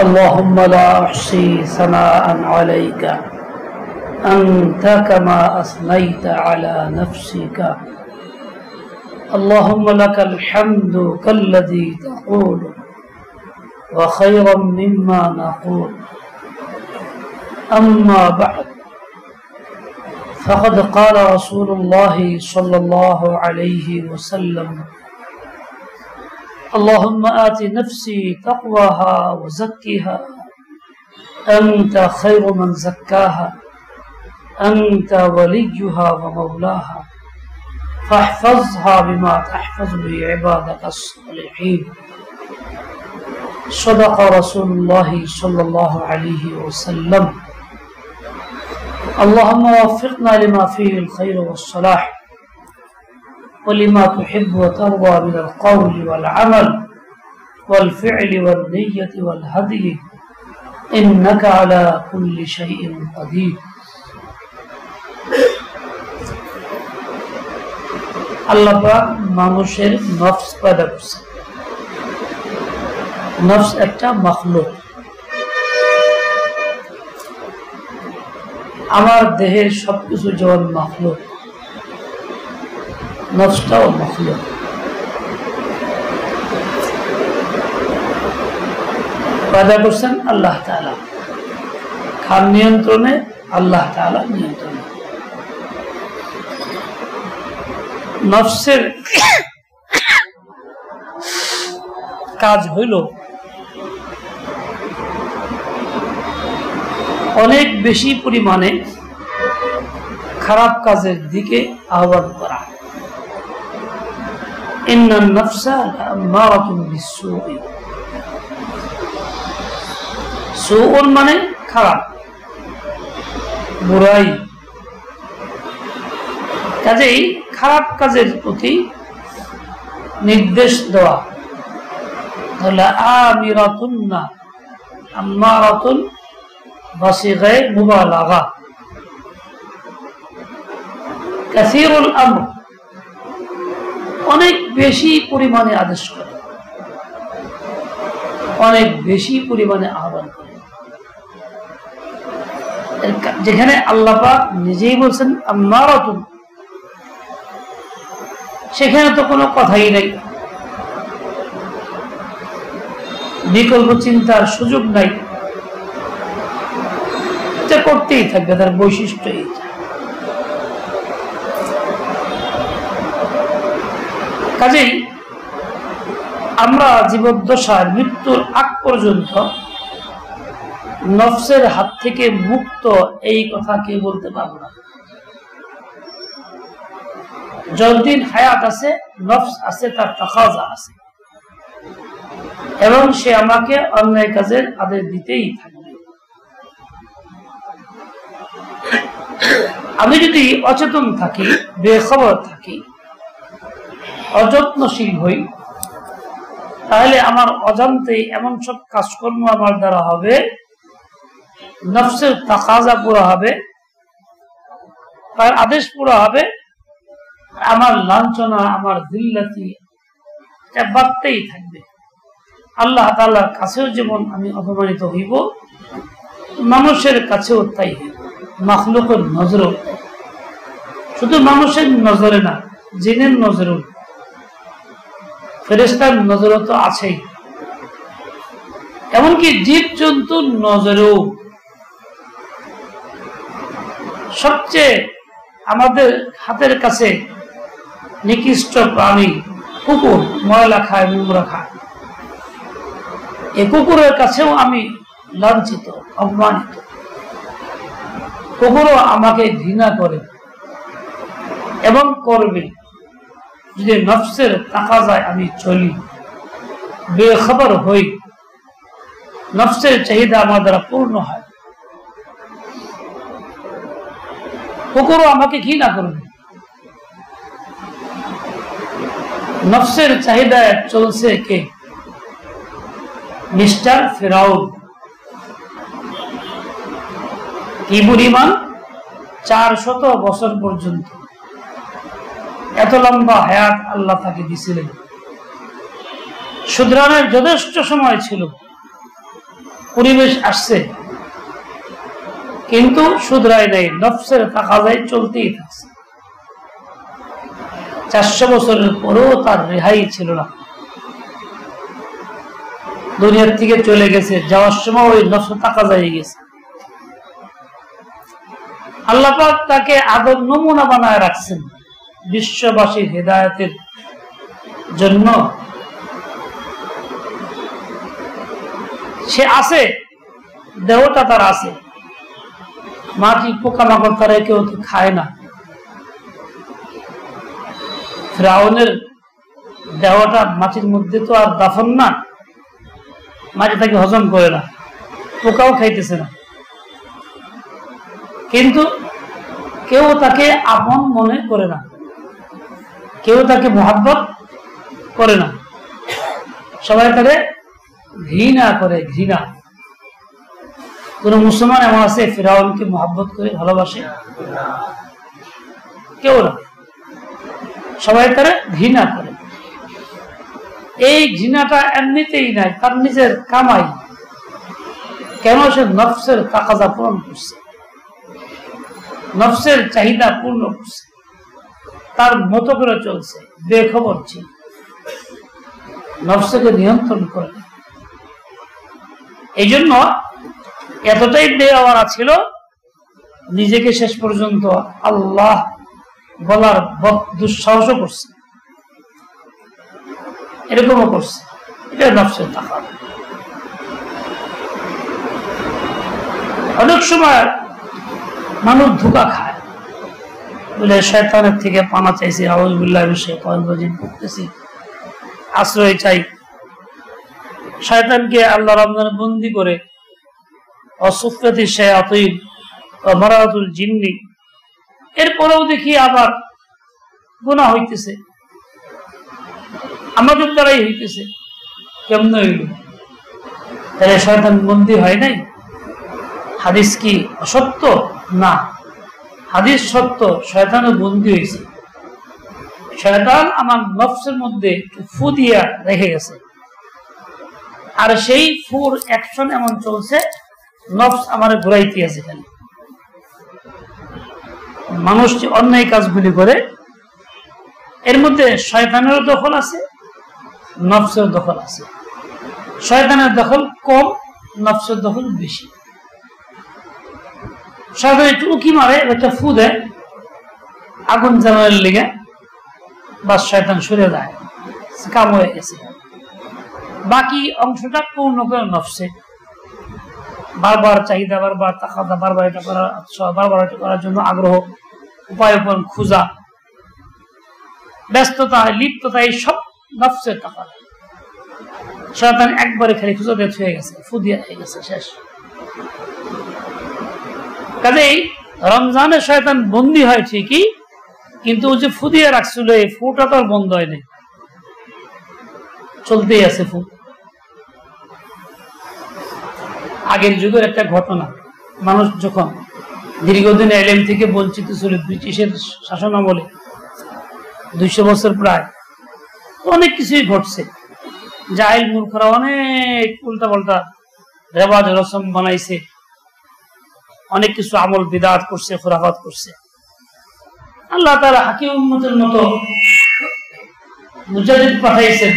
اللهم لا أحصي ثناء عليك أنت كما أثنيت على نفسك اللهم لك الحمد كالذي تقول وخيرا مما نقول أما بعد فقد قال رسول الله صلى الله عليه وسلم اللهم آت نفسي تقواها وزكها أنت خير من زكاها أنت وليها ومولاها فاحفظها بما تحفظ به عبادك الصالحين صدق رسول الله صلى الله عليه وسلم اللهم وفقنا لما فيه الخير والصلاح ولما تحب وترضى من القول والعمل والفعل والنية والهدي إنك على كل شيء قدير আল্লাহ পাক মানুষের নফস পয়দা করছে। নফস একটা মখলুক। আমার দেহের সবকিছু যেমন মখলুক, নফসটাও মখলুক। পয়দা করছেন আল্লাহ তাআলা, খান নিয়ন্ত্রণে আল্লাহ তাআলা নিয়ন্ত্রণে। নফসের কাজ হইল অনেক বেশি পরিমাণে খারাপ কাজের দিকে আহ্বান করা। ইন্নান নাফসা লাআম্মারাতুন বিসসূই। সুউন মানে খারাপ, বুরাই। কাজেই খারাপ কাজের প্রতি নির্দেশ দেওয়া তাহলে আমিরাতুন না আম্মারাতুন বাসিগায়ে মুবালাগা। কাসীরুল আমর, অনেক বেশি পরিমাণে আদেশ করে, অনেক বেশি পরিমাণে আহ্বান করে। যেখানে আল্লাহ পাক নিজেই বলছেন আম্মারাতুন, সেখানে তো কোনো কথাই নাই, বিকল্প চিন্তার সুযোগ নাই, এটা করতেই থাকবে, তার বৈশিষ্ট্য। কাজেই আমরা জীবদ্দশায় মৃত্যুর আগ পর্যন্ত নফসের হাত থেকে মুক্ত, এই কথা কেউ বলতে পারবো না। যতদিন হায়াত আছে, নফস আছে, তার তাকাজা আছে, এবং সে আমাকে অন্যায় কাজের আদেশ দিতেই থাকবে। আমি যদি অচেতন থাকি, বেখবর থাকি, অযত্নশীল হই, তাহলে আমার অজান্তেই এমন সব কাজকর্ম আমার দ্বারা হবে, নফসের তাকাজা পুরা হবে, তার আদেশ পুরা হবে, আমার লাঞ্ছনা, আমার জিল্লাতি এটা বাড়তেই থাকবে। আল্লাহ তাআলার কাছেও যেমন আমি অপমানিত হইব, মানুষের কাছেও তাই হইব, মাখলুকের নজরেও। শুধু মানুষের নজরে না, জিনের নজরেও, ফেরেশতার নজরও তো আছেই, এমনকি জীব জন্তুর নজরেও। সবচেয়ে আমাদের হাতের কাছে নিকৃষ্ট প্রাণী কুকুর, ময়লা খায়, নোংরা খায়। এই কুকুরের কাছেও আমি লাঞ্ছিত, অপমানিত। কুকুরও আমাকে ঘৃণা করে এবং করবে যদি নফসের তাকাজায় আমি চলি, বেখবর হই, নফসের চাহিদা আমার দ্বারা পূর্ণ হয়। কুকুরও আমাকে ঘৃণা করবে। নফসের চাহিদায় চলছে কে? মিস্টার ফিরাউন। কি পরিমাণ? 400 বছর পর্যন্ত এত লম্বা হায়াত আল্লাহ তাকে দিয়েছিলেন। শুধরানোর যথেষ্ট সময় ছিল, পরিবেশ আসছে, কিন্তু শুধরাই নাই, নফসের তাকাজায় চলতেই থাকছে। 400 বছরের পরেও তার রেহাই ছিল না। দুনিয়ার থেকে চলে গেছে, যাওয়ার সময় ওই নফস তাকাজায় গেছে। আল্লাহ পাক তাকে আদর নমুনা বানায় রাখছেন বিশ্ববাসীর হেদায়েতের জন্য। সে আছে, দেহটা তার আছে, মাটি পোকামাকড় তারা কেউ খায় না। ফিরআউনের দেহটা মাটির মধ্যে তো আর দাফন না, মাটি তাকে হজম করে না, পোকাও খাইতেছে না, কিন্তু কেউ তাকে আপন মনে করে না, কেউ তাকে মহব্বত করে না, সবাই তাকে ঘৃণা করে। ঘৃণা। কোন মুসলমান এমন আছে ফিরআউনকে মহব্বত করে ভালোবাসে? কেউ না, সবাই তারা ঘৃণা করে। এই ঘৃণাটা এমনিতেই নাই, তার নিজের কামাই। কেন? সে নফসের তাকাজা পূরণ করছে, নফসের চাহিদা পূর্ণ করছে, তার মতো করে চলছে, বেখবর ছিল, নফসকে নিয়ন্ত্রণ করে। এই জন্য এতটাই বেআওয়ারা ছিল, নিজেকে শেষ পর্যন্ত আল্লাহ বলার দুঃসাহস করছে, এরকমও করছে। এটা নফসের তাকাজা। অনেক সময় মানুষ ধোঁকা খায়, বলে শয়তানের থেকে পানা চাইছি, আউযুবিল্লাহি মিনাশ শাইতানির রাজিম করতেছি, আশ্রয় চাই। শয়তানকে আল্লাহ রমজানে বন্দী করে, অসুফাতি শায়াতিন ওয়া মারাতুল জিন্নি, এরপরেও দেখি আবার গুনাহ হইতেছে, আমাদের দ্বারাই হইতেছে। কেমন হইল? তাহলে শয়তান বন্দী হয় নাই? হাদিস কি অসত্য? না, হাদিস সত্য, শয়তানও বন্দী হয়েছে। শয়তান আমার নফসের মধ্যে ফু দিয়া রেখে গেছে, আর সেই ফুর অ্যাকশন এমন চলছে, নফস আমার ঘুরাইতে আছে। খালি মানুষ যে অন্যায় কাজগুলি করে, এর মধ্যে শয়তানেরও দখল আছে, নফসের দখল আছে। শয়তানের দখল কম, নফসের দখল বেশি। শয়তান একটু উকি মারে, একটা ফু দেয় আগুন জ্বালানোর লেগে, বাস শয়তান সরে যায়, কাম হয়ে গেছে। বাকি অংশটা পূর্ণ করে নফসে বারবার চাহিদা, বারবার তাকাদা, বারবার এটা করার, বারবার এটা করার জন্য আগ্রহ, উপায় উপর খোঁজা, ব্যস্ততা, লিপ্ততা, এই সব নফসের তাকাদা। শয়তান একবারে খালি খুঁজা দিয়ে হয়ে গেছে, ফুদিয়া হয়ে গেছে, শেষ। কাজেই রমজানে শয়তান বন্দী হয় ঠিকই, কিন্তু যে ফুদিয়ে রাখছিল এই ফুটা তো আর বন্ধ হয় নাই, চলতেই আছে ফু। আগের যুগের একটা ঘটনা, মানুষ যখন দীর্ঘদিন এলেম থেকে বঞ্চিত ছিল ব্রিটিশের শাসন আমলে, 200 বছর প্রায়, অনেক কিছুই ঘটছে। জাহিল মূর্খরা অনেক উল্টা পাল্টা রেওয়াজ রসম বানাইছে, অনেক কিছু আমল বিদআত করছে, খুরাফাত করছে। আল্লাহ তাআলা হাকিম উম্মতের মতো মুজাদ্দিদ পাঠাইছেন।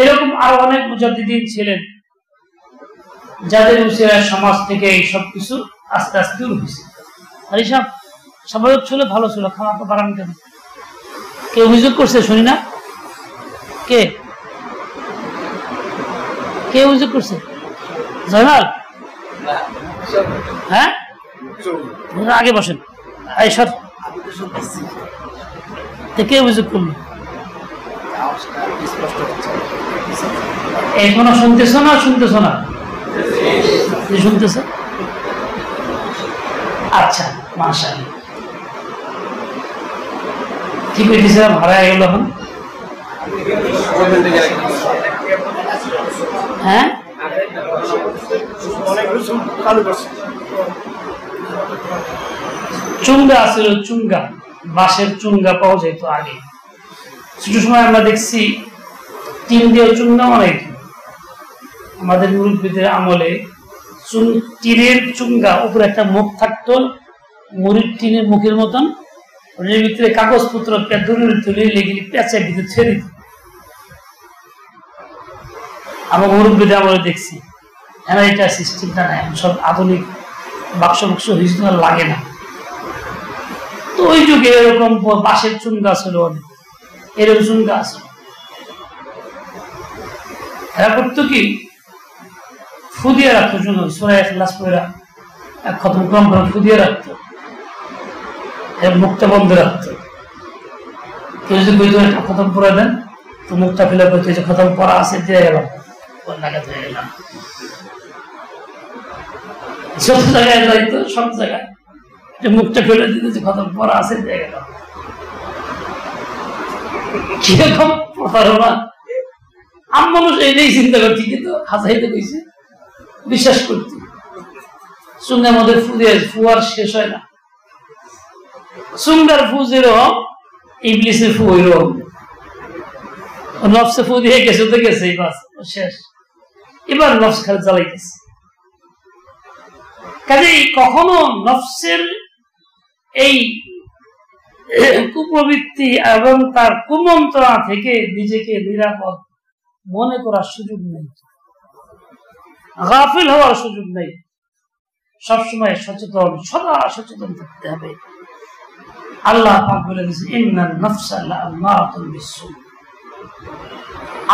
এরকম আরো অনেক মুজাদ্দিদিন ছিলেন, যাদের উসিলায় সমাজ থেকে এই সব কিছু আস্তে আস্তে দূর হয়েছে। আর এইসব সবাই ছিল, ভালো ছিল, খামাকে বাড়ান কেন? কে অভিযোগ করছে শুনি না? কে কে অভিযোগ করছে? জয়নাল? হ্যাঁ, আগে বসেন। কে অভিযোগ করলো? এখনো শুনতেছ না? শুনতেছ না? শুনতেছ? আচ্ছা, মাশাআল্লাহ, ঠিক হয়েছে। ভাড়া গেল এখন। হ্যাঁ, চুঙ্গা ছিল, চুঙ্গা, বাঁশের চুঙ্গা পাওয়া যেত আগে। ছোট সময় আমরা দেখছি টিন দিয়ে চুঙ্গা বানাইত, আমাদের মুরব্বীদের আমলে টিনের চুঙ্গা উপরে একটা মুখ থাকতো, মুড়ির টিনের মুখের মতন, ওর ভিতরে কাগজপত্র তুলে লেগে পেঁচের ভিতরে ছেড়ে দিত। আমার মুরব্বীদের আমলে দেখছি, হ্যাঁ এটা সিস্টেমটা নাই, সব আধুনিক বাক্স বাক্স হয়েছিল, লাগে না। তো ওই যুগে এরকম বাঁশের চুঙ্গা ছিল, অনেক এরকম চুঙ্গা আছে। এরা করতো কি, ফুদিয়ে রাখতো জন্য সূরা ইখলাস পড়া এক খতম কম করে ফুদিয়ে রাখতো, মুখটা বন্ধ রাখতো। কেউ যদি বইতো একটা খতম পড়া দেন, তো মুখটা ফেলে বলতো যে খতম পড়া আছে, দিয়ে গেলাম, লাগাতে হয়ে গেলাম। সব জায়গায় যাইতো, সব জায়গায় মুখটা ফেলে দিতে যে খতম পড়া আছে, দিয়ে গেলাম। কিরকম প্রতারণা! আম মানুষ এইটাই চিন্তা করছি, কিন্তু হাসাইতে কইছে, বিশ্বাস করতে। চুঙ্গার মধ্যে ফু দিয়ে ফুয়ার শেষ হয় না। চুঙ্গার ফু যেরকম, ইবলিসের ফু ওইরকম। নফসে ফু দিয়ে গেছে তো গেছে, বাস শেষ। এবার নফস খালি জ্বালাইতেছে। কাজেই কখনো নফসের এই কুপ্রবৃত্তি এবং তার কুমন্ত্রণা থেকে নিজেকে নিরাপদ মনে করার সুযোগ নেই, গাফিল হওয়ার সুযোগ নেই। সবসময় সচেতন, সদা সচেতন থাকতে হবে। আল্লাহ পাক বলে দিয়েছেন, ইন্নান নাফসা লাআমারাতুন বিসসু।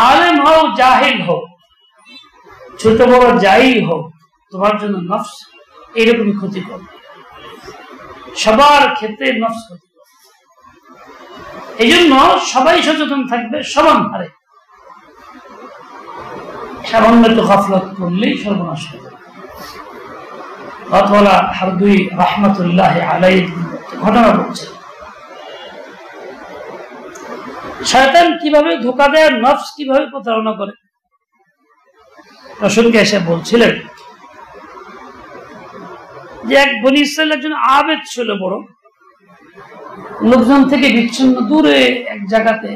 আলেম হও, জাহিল হও, ছোট বড় যাই হোক, তোমার জন্য নফস এরকমই ক্ষতিকর। সবার ক্ষেত্রে নফস ক্ষতিকর। এই জন্য সবাই সচেতন থাকবে সমান হারে। সামান্য একটু গাফলত করলেই সর্বনাশ হবে। হারদুই রাহমাতুল্লাহ আলাইহি ঘটনা বলছে, শয়তান কিভাবে ধোঁকা দেয়, নফস কিভাবে প্রতারণা করে। প্রসঙ্গে এসে বলছিলেন যে এক বনী ইসরাইল একজন আবেদ ছিল, বড় লোকজন থেকে বিচ্ছিন্ন দূরে এক জায়গাতে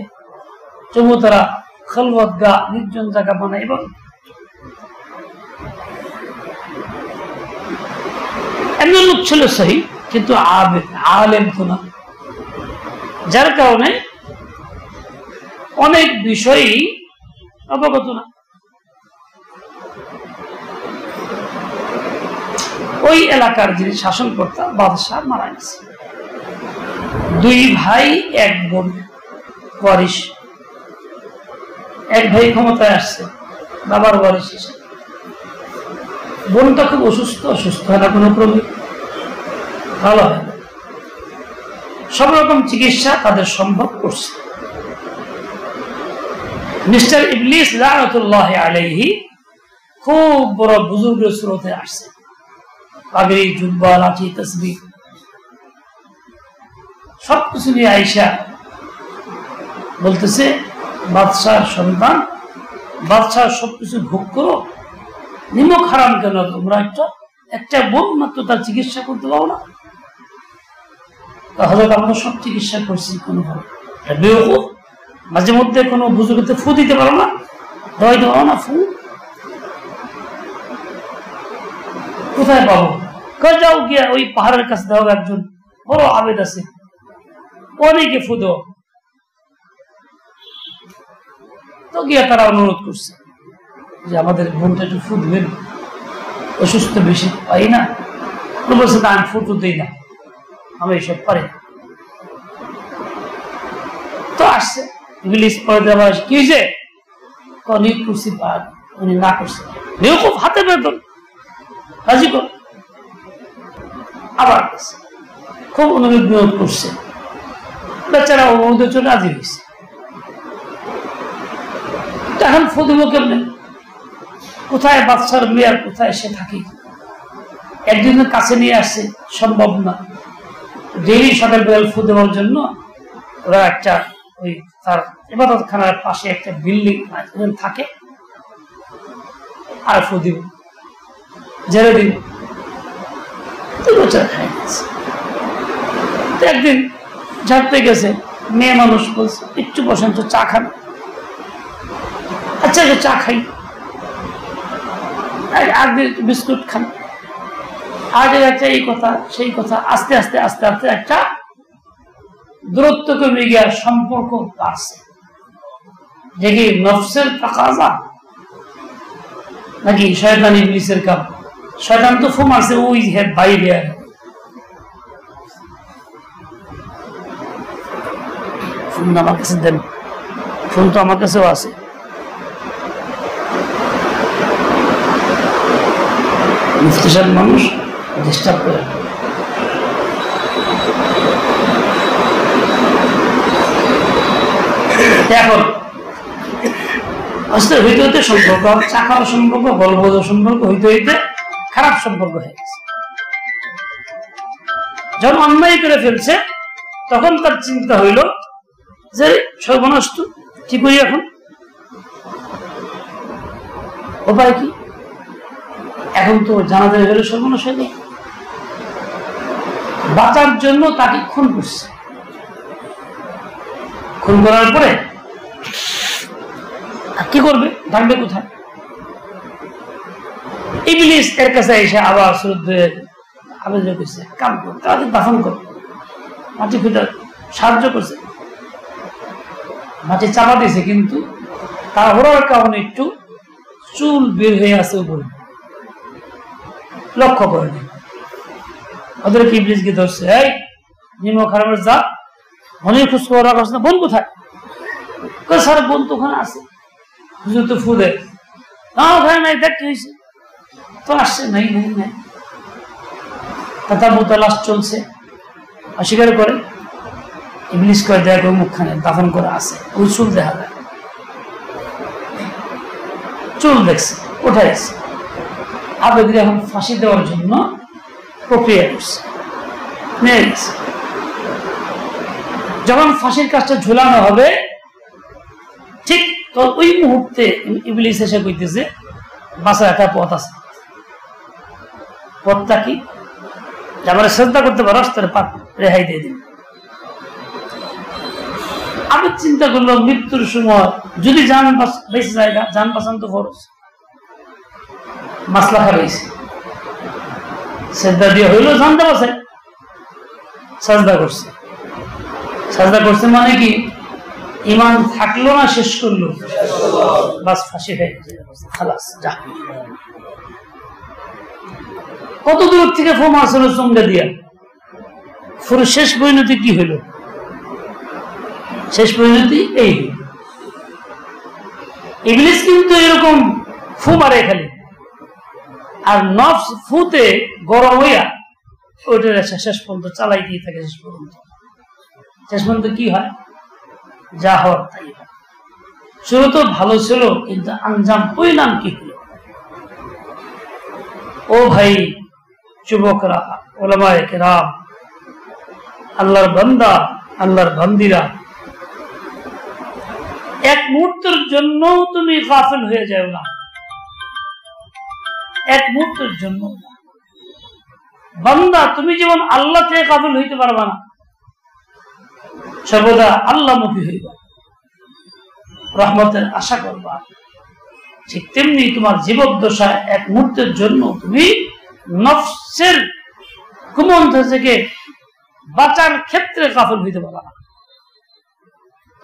চমুতারা খলওয়াত গা নির্জন জায়গা বানায়, এবং একজন লোক ছিল সহি, কিন্তু আবেদ, আলেম তো না, যার কারণে অনেক বিষয়ই অবগত না। ওই এলাকার যিনি শাসনকর্তা বাদশাহ মারা গেছে। দুই ভাই এক বোন ওয়ারিশ। এক ভাই ক্ষমতায় আসছে বাবার ওয়ারিশ হিসেবে, বোনটা খুব অসুস্থ হয় না কোনো ক্রমে, ভালো হয় না। সব রকম চিকিৎসা তাদের সম্ভব করছে। মিস্টার ইবলিস লাআনাতুল্লাহি আলাইহি খুব বড় বুজুর্গের সুরতে আসছে, পাগড়ি, জুব্বা, লাঠি, তাসবিহ সবকিছু নিয়ে আইসা বলতেছে, বাদশার সন্তান, বাদশার সবকিছু ভোগ করো, নিমক হারাম কেন তোমরা? একটা বোন মাত্র তার চিকিৎসা করতে পারো না? হযরত আমরা সব চিকিৎসা করছি, কোনো বেওকুফ, মাঝে মধ্যে কোনো বুজুর্গতে ফু দিতে পারো না, দোয়াইতে পারো না, ফু কোথায় পাবো? যাও গিয়া ওই পাহাড়ের কাছে দাও, একজন বড় আবেদ আছে, অনেকে ফু দাও। তো গিয়া তারা অনুরোধ করছে যে আমাদের বোনটা একটু ফু দিবেন, অসুস্থ বেশি পাই না। বলছে না, আমি ফুটো দিই না, আমি এইসব পারি না। তো আসছে ইবলিস, পরে দেওয়া কি হয়েছে, নিয়োগ করছি, উনি না করছে, খুব হাতে বেতন রাজি কর। আবার খুব অনুরোধ নিয়োগ করছে, বেচারা অনুরোধের জন্য রাজি হয়েছে। এখন ফুদিব কেমনে? কোথায় বাচ্চার মেয়ার, কোথায় সে থাকে? একদিনের কাছে নিয়ে আসছে, সম্ভব না। ডেইলি সকাল বেল ফু দেওয়ার জন্য ওরা একটা ওই তার ইবাদতখানার পাশে একটা বিল্ডিং থাকে, আর ফু দিব, জেরে দিব। একদিন ঝাড়তে গেছে, মেয়ে মানুষ বলছে, একটু বসেন তো, চা খান। আচ্ছা চা খাই। আগে বিস্কুট খান, আগে একটা এই কথা সেই কথা, আস্তে আস্তে আস্তে আস্তে একটা দূরত্ব কমে গিয়ে সম্পর্ক বাড়ছে। দেখি নফসের তাকাজা নাকি শয়তান ইবলিসের কাম? শয়তান তো ফু মারছে ওই বাইরে। ফোন আমার কাছে দেন, ফোন তো আমার কাছেও আছে। মুফতি সাহেব মানুষ ডিস্টার্ব করে। এখন আস্তে হইতে হইতে সম্পর্ক, চাকার সম্পর্ক, গল্প সম্পর্ক হইতে হইতে খারাপ সম্পর্ক হয়ে গেছে। যখন অন্যায় করে ফেলছে তখন তার চিন্তা হইল যে সর্বনাশ, কি করি এখন, উপায় কি? এখন তো জানা যায় গেলে সর্বনাশ হয়ে যায়। বাঁচার জন্য তাকে খুন করছে। খুন করার পরে কি করবে? থাকবে কোথায়? ইবলিস এর কাছে এসে আবার আবেদন করছে, কাম করো, তাদের দাফন করো। মাটি খুঁজে সাহায্য করছে, মাটি চাপা দিয়েছে, কিন্তু তার ওরার কারণে একটু চুল বের হয়ে আছে উপরে, লক্ষ্য করেনি। ওদের কি ইবলিসকে ধরছে, এই নিম্ন খারাপের যা মনে খুশ খবর রাখাস না, বোন কোথায়? স্যার বোন তো ওখানে আছে, হুজুর তো ফু দেয় না, ওখানে নাই, দেখ কি হয়েছে, তো আসছে নাই নাই নাই। তালাশ চলছে, অস্বীকার করে। ইবলিস করে দেখ ওই মুখখানে দাফন করা আছে, ওই চুল দেখা যায়, চুল দেখছে, উঠাইছে। আবেদী এখন ফাঁসি দেওয়ার জন্য প্রক্রিয়া করছে, নিয়ে গেছে। যখন ফাঁসির কাজটা ঝুলানো হবে, ঠিক তো ওই মুহূর্তে ইবলিস এসে কইতেছে, বাঁচার একটা পথ আছে। পথটা কি? আমার শ্রদ্ধা করতে পারো, তার পাপ রেহাই দিয়ে দিন। আমি চিন্তা করলাম, মৃত্যুর সময় যদি জান বেঁচে জায়গা, জান বাঁচান তো খরচ, মাসলা খারাইছে, শ্রদ্ধা দিয়ে হইলো জানতে পারছে, সাজদা করছে। সাজদা করছে মানে কি? ইমান থাকলো না, শেষ করলো, বাস ফাঁসি হয়ে গেছে, খালাস যা। কত দূর থেকে ফোম আসলো চমড়া দিয়া, পুরো শেষ পরিণতি কি হইল? শেষ পরিণতি এই। ইবলিস কিন্তু এরকম ফু মারে খালি, আর নফস ফুতে গরম হইয়া ওইটা শেষ পর্যন্ত চালাইতেই থাকে। শেষ পর্যন্ত কি হয়? যা হওয়ার তাই হয়। শুরু তো ভালো ছিল, কিন্তু আঞ্জাম পরিণাম কি হল? ও ভাই যুবকরা, ওলামায়ে কেরাম, আল্লাহর বান্দা, আল্লাহর বান্দিরা, এক মুহূর্তের জন্য তুমি গাফিল হয়ে যাও না, এক মুহূর্তের জন্য। বান্দা তুমি যেমন আল্লাহ থেকে গাফিল হইতে পারবা না, সর্বদা আল্লাহমুখী হইবা, রহমতের আশা করবা। ঠিক তেমনি তোমার জীবদ্দশায় এক মুহূর্তের জন্য তুমি নফসের কুমন্ত্র থেকে বাঁচার ক্ষেত্রে গাফিল হইতে পারবা না।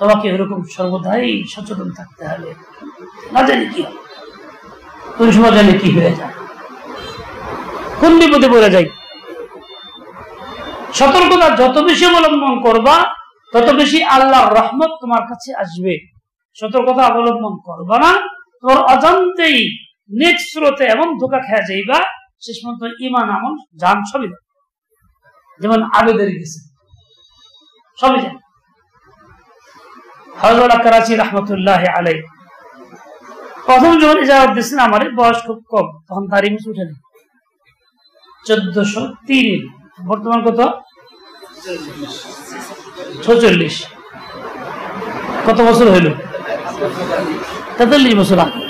তোমাকে এরকম সর্বদাই সচেতন থাকতে হবে। না জানি কি হবে, কোন সময় জানি কি হয়ে যায়, কোন বিপদে পড়ে যায়। সতর্কতা যত বেশি অবলম্বন করবা, তত বেশি আল্লাহর রহমত তোমার কাছে আসবে। সতর্কতা অবলম্বন করবা না, তোমার অজান্তেই নেক্সট স্রোতে এমন ধোকা খেয়ে যাইবা, শেষ পর্যন্ত ইমান, আমল, জান সবই যাবে। যেমন আবেদের গেছে, সবই যাবে। হযরত করাচি রহমতুল্লাহ আলাই প্রথম যখন ইজাজত দিচ্ছেন, আমার বয়স খুব কম, তখন দাড়ি মুছে উঠেনি, 1403। বর্তমান কত? 46। কত বছর হইল? 43 বছর আগে।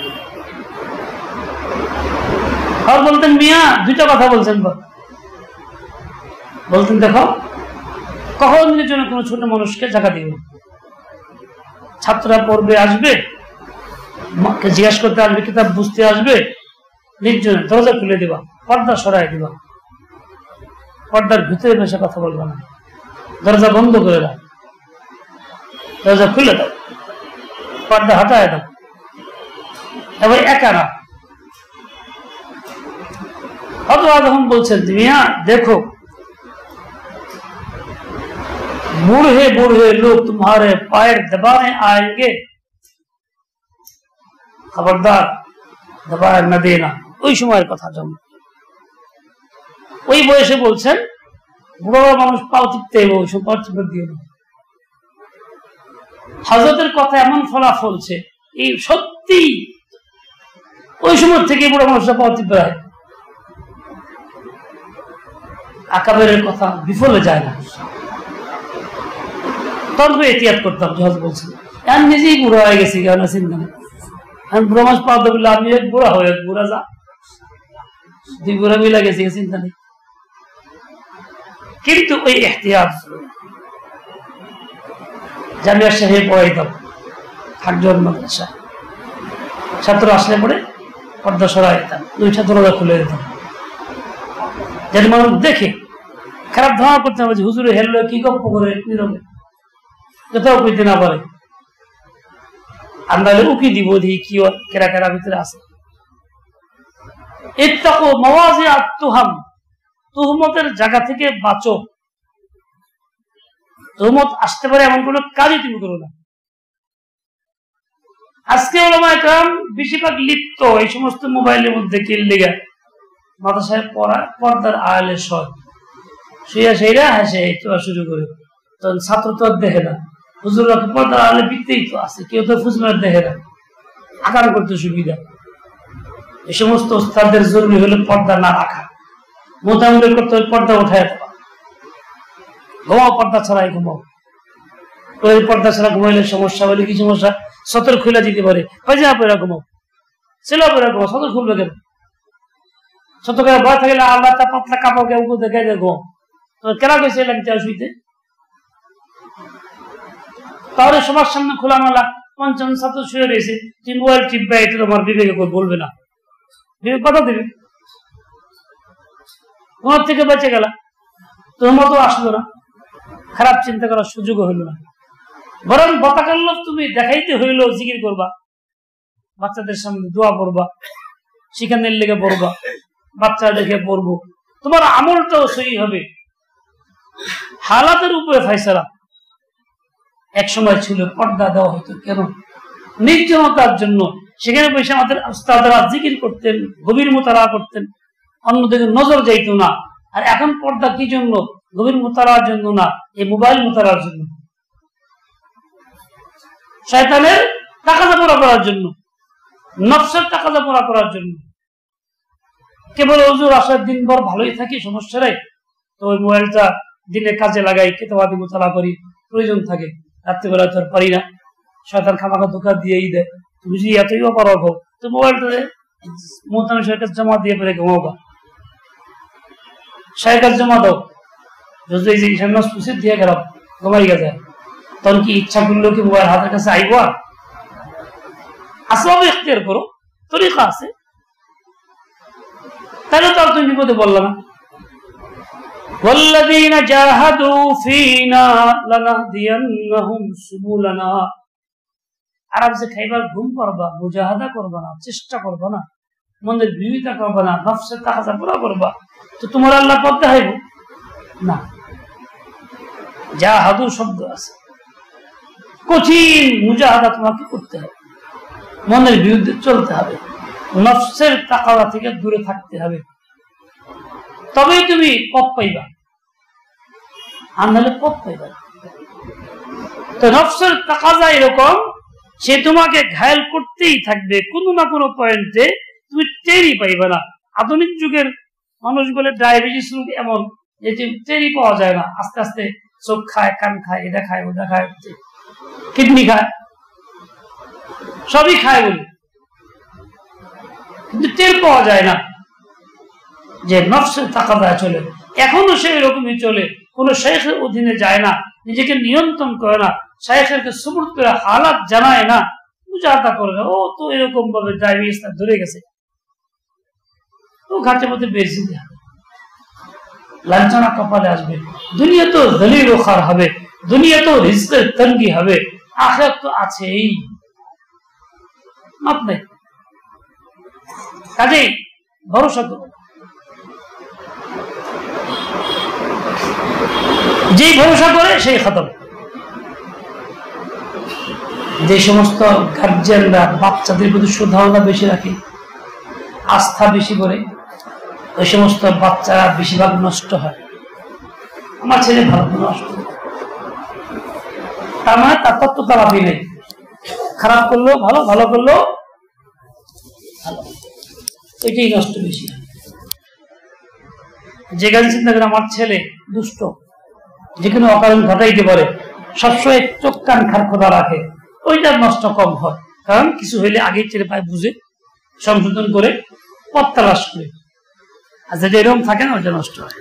আর বলতেন, মিয়া দুইটা কথা বলছেন, বলতেন দেখো, কখন জন্য কোনো ছোট মানুষকে জায়গা দিব, ছাত্ররা পড়বে, আসবে, জিজ্ঞাসা করতে আসবে, কিতাব বুঝতে আসবে, নির্জনে দরজা খুলে দিবা, পর্দা সরাই দিবা, পর্দার ভিতরে বসে কথা বলবা না, দরজা বন্ধ করে দাও, দরজা খুলে দাও, পর্দা হটায় দাও, এবার একা না। যখন বলছেন মিয়া देखो बूढ़े बूढ़े लोग तुम्हारे पैर दबाने आएंगे, खबरदार दबाए न देना। ওই সময়ের কথা জন্য ওই বয়সে বলছেন বুড়ো মানুষ পাও টিপতে ওই সব পাও টিপে দিয়ে না। হযরতের কথা এমন ফলাফলছে এই সত্যি ওই সময় থেকে বুড়ো মানুষরা পাও টিপে হয়, আকাবেরের কথা বিফলে যায় না। তখন এহতিয়াত করতাম, জজ বলছিল আমি নিজেই বুড়ো হয়ে গেছি, কেন চিন্তা নেই, আমি বুড়ো মাস পাওয়া বললে আমি এক বুড়া হয়ে এক বুড়া যা দুই বুড়া মিলা গেছি, চিন্তা নেই। কিন্তু ওই এহতিয়াত জামিয়া সাহেব পড়াইতাম থাকজন মাদ্রাসা, ছাত্র আসলে পরে পর্দা সরাই দিতাম, দুইটা দরজা খুলে দিতাম যাতে মানুষ দেখে খারাপ ধারণা করতে হবে যে হুজুরে হেললো কি গপ্প করে নীরবে কোথাও কইতে না পারে, আর নাহলে উকি দিব দেখি কি কেরা কেরা ভিতরে আছে। ইত্তাকু মাওয়াজিআত তুহাম, তুহমতের জায়গা থেকে বাঁচো, তুহমত আসতে পারে এমন কোন কাজই তুমি করো না। আজকে ওলামায়ে কেরাম বেশিরভাগ লিপ্ত এই সমস্ত মোবাইলের মধ্যে কিল্লিগা মাদ্রাসায় পড়া, পর্দার আড়ালে সয় শুয়া সেইরা হাসে শুরু করে, তখন ছাত্র তো আর দেখে না, হুজুররা পর্দার আড়ালে বিকতেই তো আছে, কেউ তো ফুজমার দেখে না, আকার করতে সুবিধা। এই সমস্ত ওস্তাদদের জরুরি হলে পর্দা না রাখা, মোটামুটি করতে হলে পর্দা উঠায় দেওয়া, ঘুমাও পর্দা ছাড়াই ঘুমাও, ওই পর্দা ছাড়া ঘুমাইলে সমস্যা হলে কি সমস্যা, সতর খুলে দিতে পারে, পায়জামা পরে ঘুমাও, ছেলে পরে ঘুমাও, সতর খুলবে কেন, শতকরা ভয় থাকলে আল্লাহ তা পাতলা কাপড় কেউ দেখে দেখো কেনা গেছে লাগতে শুইতে, তাহলে সবার সামনে খোলামেলা ৫০ ছাত্র শুয়ে রয়েছে, তুই মোবাইল টিপবে, এটা তোমার বিবেকে বলবে না, বিবেক কথা দেবে, তোমার থেকে বেঁচে গেলা, তোমার মতো আসলো না, খারাপ চিন্তা করার সুযোগ হইল না, বরং বতাকাল্য তুমি দেখাইতে হইল জিকির করবা, বাচ্চাদের সামনে দোয়া পড়বা, শিখানের লেগে পড়বা, বাচ্চা দেখে পড়বো, তোমার আমলটাও সহি হবে, হালাতের উপরে ফায়সালা। এক সময় ছিল পর্দা দেওয়া হতো কেন, নির্জনতার জন্য, সেখানে বসে আমাদের উস্তাদরা জিকির করতেন, গভীর মুতালা করতেন, অন্যদিকে নজর যাইত না। আর এখন পর্দা কি জন্য, গভীর মুতালার জন্য না, এই মোবাইল মুতালার জন্য, শয়তানের তাকাজা পোড়া করার জন্য, নফসের তাকাজা পোড়া করার জন্য। কেবল হুজুর আসার দিনভর ভালোই থাকি, সমস্যা নাই, তো ওই মোবাইলটা দিনে কাজে লাগাই, কেতাবাদি মুতালা করি, প্রয়োজন থাকে, রাত্রিবেলা তো আর পারি না, শয়তান খামাখা ধোঁকা দিয়েই দেয়, তুমি যদি এতই অপারগ হও তো মোবাইলটা মোহতামি সাহেবের কাছে জমা দিয়ে পেরে ঘুমাবা, সাহেবের কাছে জমা দাও, যদি এই যে ঈশান পুষে দিয়ে গেলাম ঘুমাই গেছে, তখন কি ইচ্ছা করলেও কি মোবাইল হাতের কাছে আইব? আর আসবাব ইখতিয়ার করো, তরিকা আছে, তাহলে তো আর তুমি বিপদে বললা না। ওয়াল্লাযীনা জাহাদু ফীনা লানাহদিয়ান্নাহুম সুবুলানা, আরাম সে খাইবার ঘুম করবা, মুজাহাদা করবা না, চেষ্টা করবা না, মনের বিরোধিতা করবা না, নফসের তাকাজা পুরা করবা, তো তোমার আল্লাহ পথ দেখাইব না। জাহাদু শব্দ আছে, কঠিন মুজাহাদা তোমাকে করতে হবে, মনের বিরুদ্ধে চলতে হবে, নফসের তাকাজা থেকে দূরে থাকতে হবে, তবেই তুমি পথ পাইবা, আর নাহলে পথ পাইবা। তো নফসের তাকাজা এরকম, সে তোমাকে ঘায়েল করতেই থাকবে, কোনো না কোনো পয়েন্টে তুমি টেরই পাইবে না। আধুনিক যুগের মানুষ বলে ডায়াবেটিস রোগ এমন যে টেরই পাওয়া যায় না, আস্তে আস্তে চোখ খায়, কান খায়, এটা খায়, ওটা খায়, কিডনি খায়, সবই খায় বলে, কিন্তু টের পাওয়া যায় না যে নফসের তাকাদায় চলে। এখনো সে এরকমই চলে, কোন শেখের অধীনে যায় না, নিজেকে নিয়ন্ত্রণ করে না, শেখেরকে সুবুত করে হালাত জানায় না, মুজাহাদা করে না, ও তো এরকম ভাবে ডায়াবেটিস ধরে গেছে, ও ঘাটের মধ্যে বেশি দেওয়া লাঞ্ছনা কপালে আসবে। দুনিয়া তো দলিল ও খার হবে, দুনিয়া তো রিজকের তঙ্গি হবে, আখিরাত তো আছেই, মাপ নেই। কাজেই ভরসা করো, যেই ভরসা করে সেই খতম। যে সমস্ত গার্জিয়ানরা বাচ্চাদের প্রতি শ্রদ্ধাভাবনা বেশি রাখে, আস্থা বেশি করে, ওই সমস্ত বাচ্চারা বেশিরভাগ নষ্ট হয়। আমার ছেলে ভালো নষ্ট, তার মানে তার তত্ত্ব খারাপই নেই, খারাপ করলেও ভালো, ভালো করলেও ভালো, এটাই নষ্ট বেশি। যে গান চিন্তা করে আমার ছেলে দুষ্ট, যেখানে অকারণ ঘটাইতে পারে, সবসময় চোখ কান খারখোদা রাখে, ওইটা নষ্ট কম হয়। কারণ কিছু হইলে আগেই ছেলে পায় বুঝে সংশোধন করে পথ তালাশ করে, আর যেটা এরকম থাকে না ওইটা নষ্ট হয়।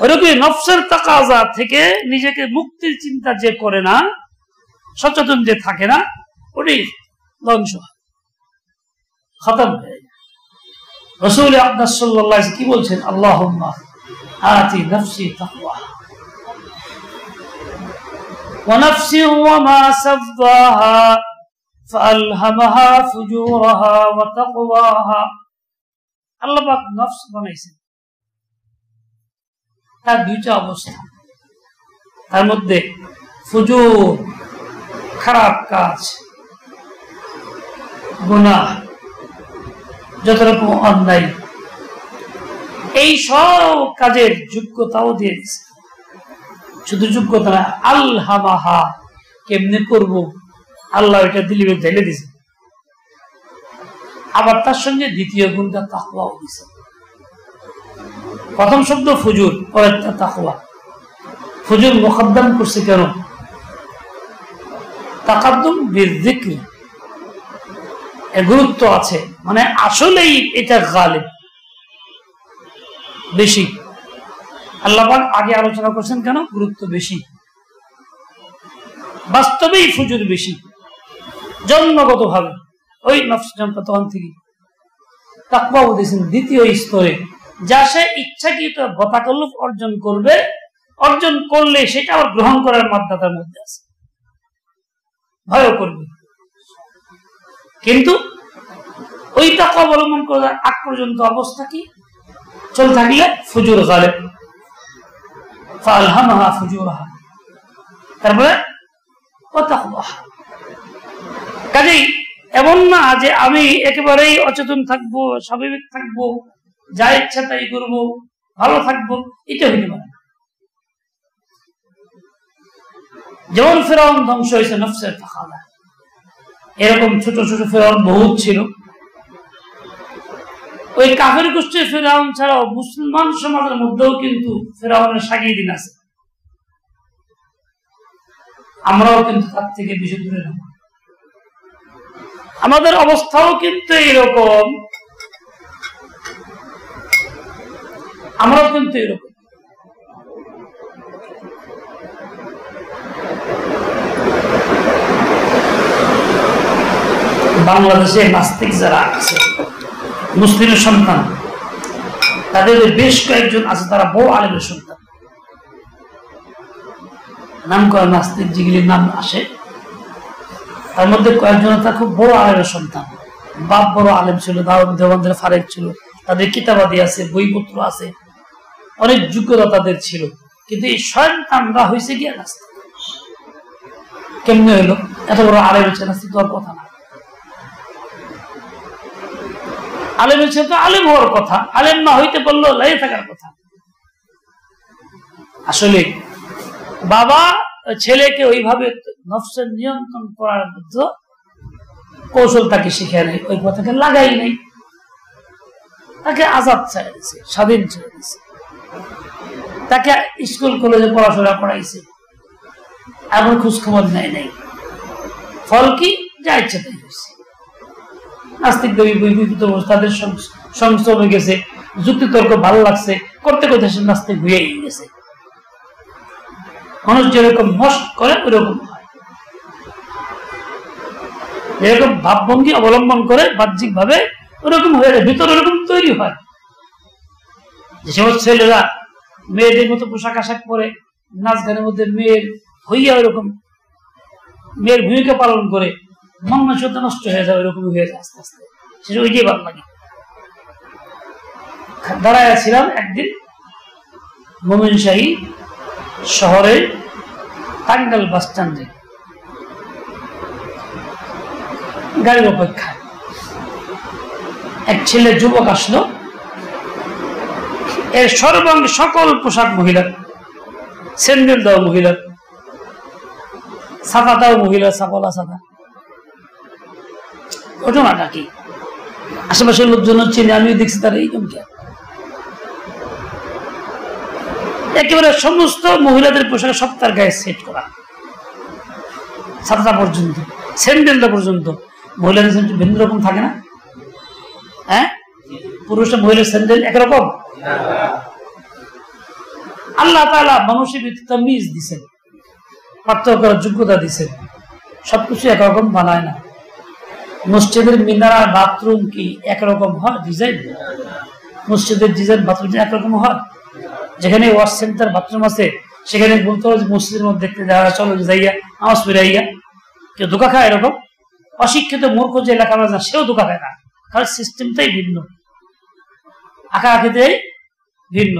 ওইরকম নফসের তাকাজা থেকে নিজেকে মুক্তির চিন্তা যে করে না, সচেতন যে থাকে না, ওটাই ধ্বংস হয়, খতম হয়ে যায়। রাসূল আকরাম সাল্লাল্লাহু আলাইহি ওয়াসাল্লাম কি বলছেন? আল্লাহুম্মা আতি নাফসি তাকওয়াহা ওয়া নাফসি ওয়া মা সাফাহা ফাআলহামাহা ফুজুরাহা ওয়া তাকওয়াহা। আল্লাহ পাক নফস বানাইছেন, তার দুইটা অবস্থা, তার মধ্যে ফুজুর খারাপ কাজ, গুনাহ, যত রকম অন্যায়, এই সব কাজের যোগ্যতাও দিয়ে দিচ্ছে। শুধু যোগ্যতা না, আলহামাহা কেমনে করবো আল্লাহ এটা দিলিবে ঢেলে দিছে। আবার তার সঙ্গে দ্বিতীয় গুণটা তাকওয়াও দিছে। প্রথম শব্দ ফুজুর, পরেরটা তাকওয়া। ফুজুর মুকদ্দম করছে কেন? তাকাদ্দুম বিযিক্র, এর গুরুত্ব আছে, মানে আসলেই এটা গালিব বেশি। আল্লাহ পাক আগে আলোচনা করছেন কেন? গুরুত্ব বেশি, বাস্তবেই ফুজুর বেশি জন্মগত ভাবে, ওই নফস জন্ম তখন থেকে। তাকওয়াও দিয়েছেন দ্বিতীয় স্তরে, যা সে ইচ্ছাকৃত বতাকল্লুফ অর্জন করবে, অর্জন করলে সেটা আবার গ্রহণ করার মাধ্যমতার মধ্যে আছে, ভয়ও করবে। কিন্তু ওই তাকওয়া অবলম্বন করার আগ পর্যন্ত অবস্থা কি চল থাকলে ফুজুর গালিব, ফাআলহামাহা ফুজুরাহা, তারপরে ওয়া তাকওয়াহা। কাজেই এমন না যে আমি একেবারেই অচেতন থাকবো, স্বাভাবিক থাকবো, যা ইচ্ছা তাই করবো, ভালো থাকবো, এটা হইতে পারে না। যেমন ফিরআউন ধ্বংস হয়েছে নফসের তাকাজা, এরকম ছোট ছোট ফিরআউন বহুত ছিল। ওই কাফের গোষ্ঠীর ফিরআউন ছাড়াও মুসলমান সমাজের মধ্যেও কিন্তু ফিরআউনের শাগিদিন আছে। আমরাও কিন্তু তার থেকে বেশি দূরে না, আমাদের অবস্থাও কিন্তু এরকম, আমরাও কিন্তু এরকম। বাংলাদেশে নাস্তিক যারা আছে, মুসলিমের সন্তান, তাদের বেশ কয়েকজন আছে, তারা বড় আলেমের সন্তান, নাম করা নাস্তিক যেগুলির নাম আসে, তার মধ্যে কয়েকজন তার খুব বড় আলেমের সন্তান। বাপ বড় আলেম ছিল, দেওবন্দের ফারেক ছিল, তাদের কিতাবাদি আছে, বইপত্র আছে, অনেক যোগ্যতা তাদের ছিল, কিন্তু এই সন্তানরা হয়েছে গিয়া নাস্তিক। কেমনে হইলো? এত বড় আলেম হচ্ছে নাস্তিক হওয়ার কথা না। আলেম হচ্ছে তো আলেম হওয়ার কথা, আলেম না হইতে পারলো লাই থাকার কথা। আসলে বাবা ছেলেকে ওইভাবে নফসের নিয়ন্ত্রণ করার মধ্যে কৌশল তাকে শিখে নেই, ওই কথাকে লাগাই নেই, তাকে আজাদ ছেড়ে দিছে, স্বাধীন ছেড়ে দিছে, তাকে স্কুল কলেজে পড়াশোনা করাইছে, এমন খোঁজ খবর নেয় নাই। ফল কি? যা ইচ্ছা তাই হয়েছে। নাস্তিক দেবী তাদের সংশ্রমে গেছে, যুক্তি তর্ক ভালো লাগছে, করতে করতে সে নাস্তিক হয়েই গেছে। মানুষ যেরকম মস্ত করে ওইরকম হয়, যেরকম ভাবভঙ্গি অবলম্বন করে বাহ্যিক ভাবে ওরকম হয়ে যায়, ভিতরে ওরকম তৈরি হয়। যে সমস্ত ছেলেরা মেয়েদের মতো পোশাক আশাক পরে নাচ গানের মধ্যে মেয়ের হইয়া ওইরকম মেয়ের ভূমিকা পালন করে মন মানসিকতা নষ্ট হয়ে যায়, ওইরকম হয়ে যায় আস্তে আস্তে। সেটা ওইটাই ভালো লাগে। দাঁড়ায় ছিলাম একদিন মমিনশাহী শহরের টাঙ্গাইল বাস স্ট্যান্ডে গাড়ির অপেক্ষায়। এক ছেলে যুবক আসলো, এর সর্বাঙ্গে সকল পোশাক মহিলার, স্যান্ডেল দাও মহিলার, ছাতা দাও মহিলার, ছাপলা ছাতা। ঘটনাটা কি? আশেপাশের লোকজন চিনি, আমিও দেখছি তার এইরকম কি একেবারে সমস্ত মহিলাদের পোশাক সব তার গায়ে সেট করা, ছাতা পর্যন্ত, স্যান্ডেলটা পর্যন্ত। মহিলাদের স্যান্ডেল ভিন্ন রকম থাকে না? হ্যাঁ, পুরুষের মহিলার স্যান্ডেল একরকম? আল্লাহ তাআলা মানুষের ভিতরে তামিজ দিছেন, পার্থক্য করার যোগ্যতা দিছেন, সবকিছু একরকম বানায় না। মসজিদের মিনারা বাথরুম কি একরকম হয় ডিজাইন? মসজিদের ডিজাইন বাথরুম একরকম হয়? যেখানে ওয়াশ সেন্টার বাথরুম আছে সেখানে বলতে হবে মসজিদের মধ্যে দেখতে যাওয়া, চলো যাইয়া নামাজ পড়াইয়া। কেউ ধোকা খায় এরকম? অশিক্ষিত মূর্খ যে লেখাপড়া না সেও ধোকা খায় না, কারণ সিস্টেমটাই ভিন্ন, আঁকা আঁকিতেই ভিন্ন।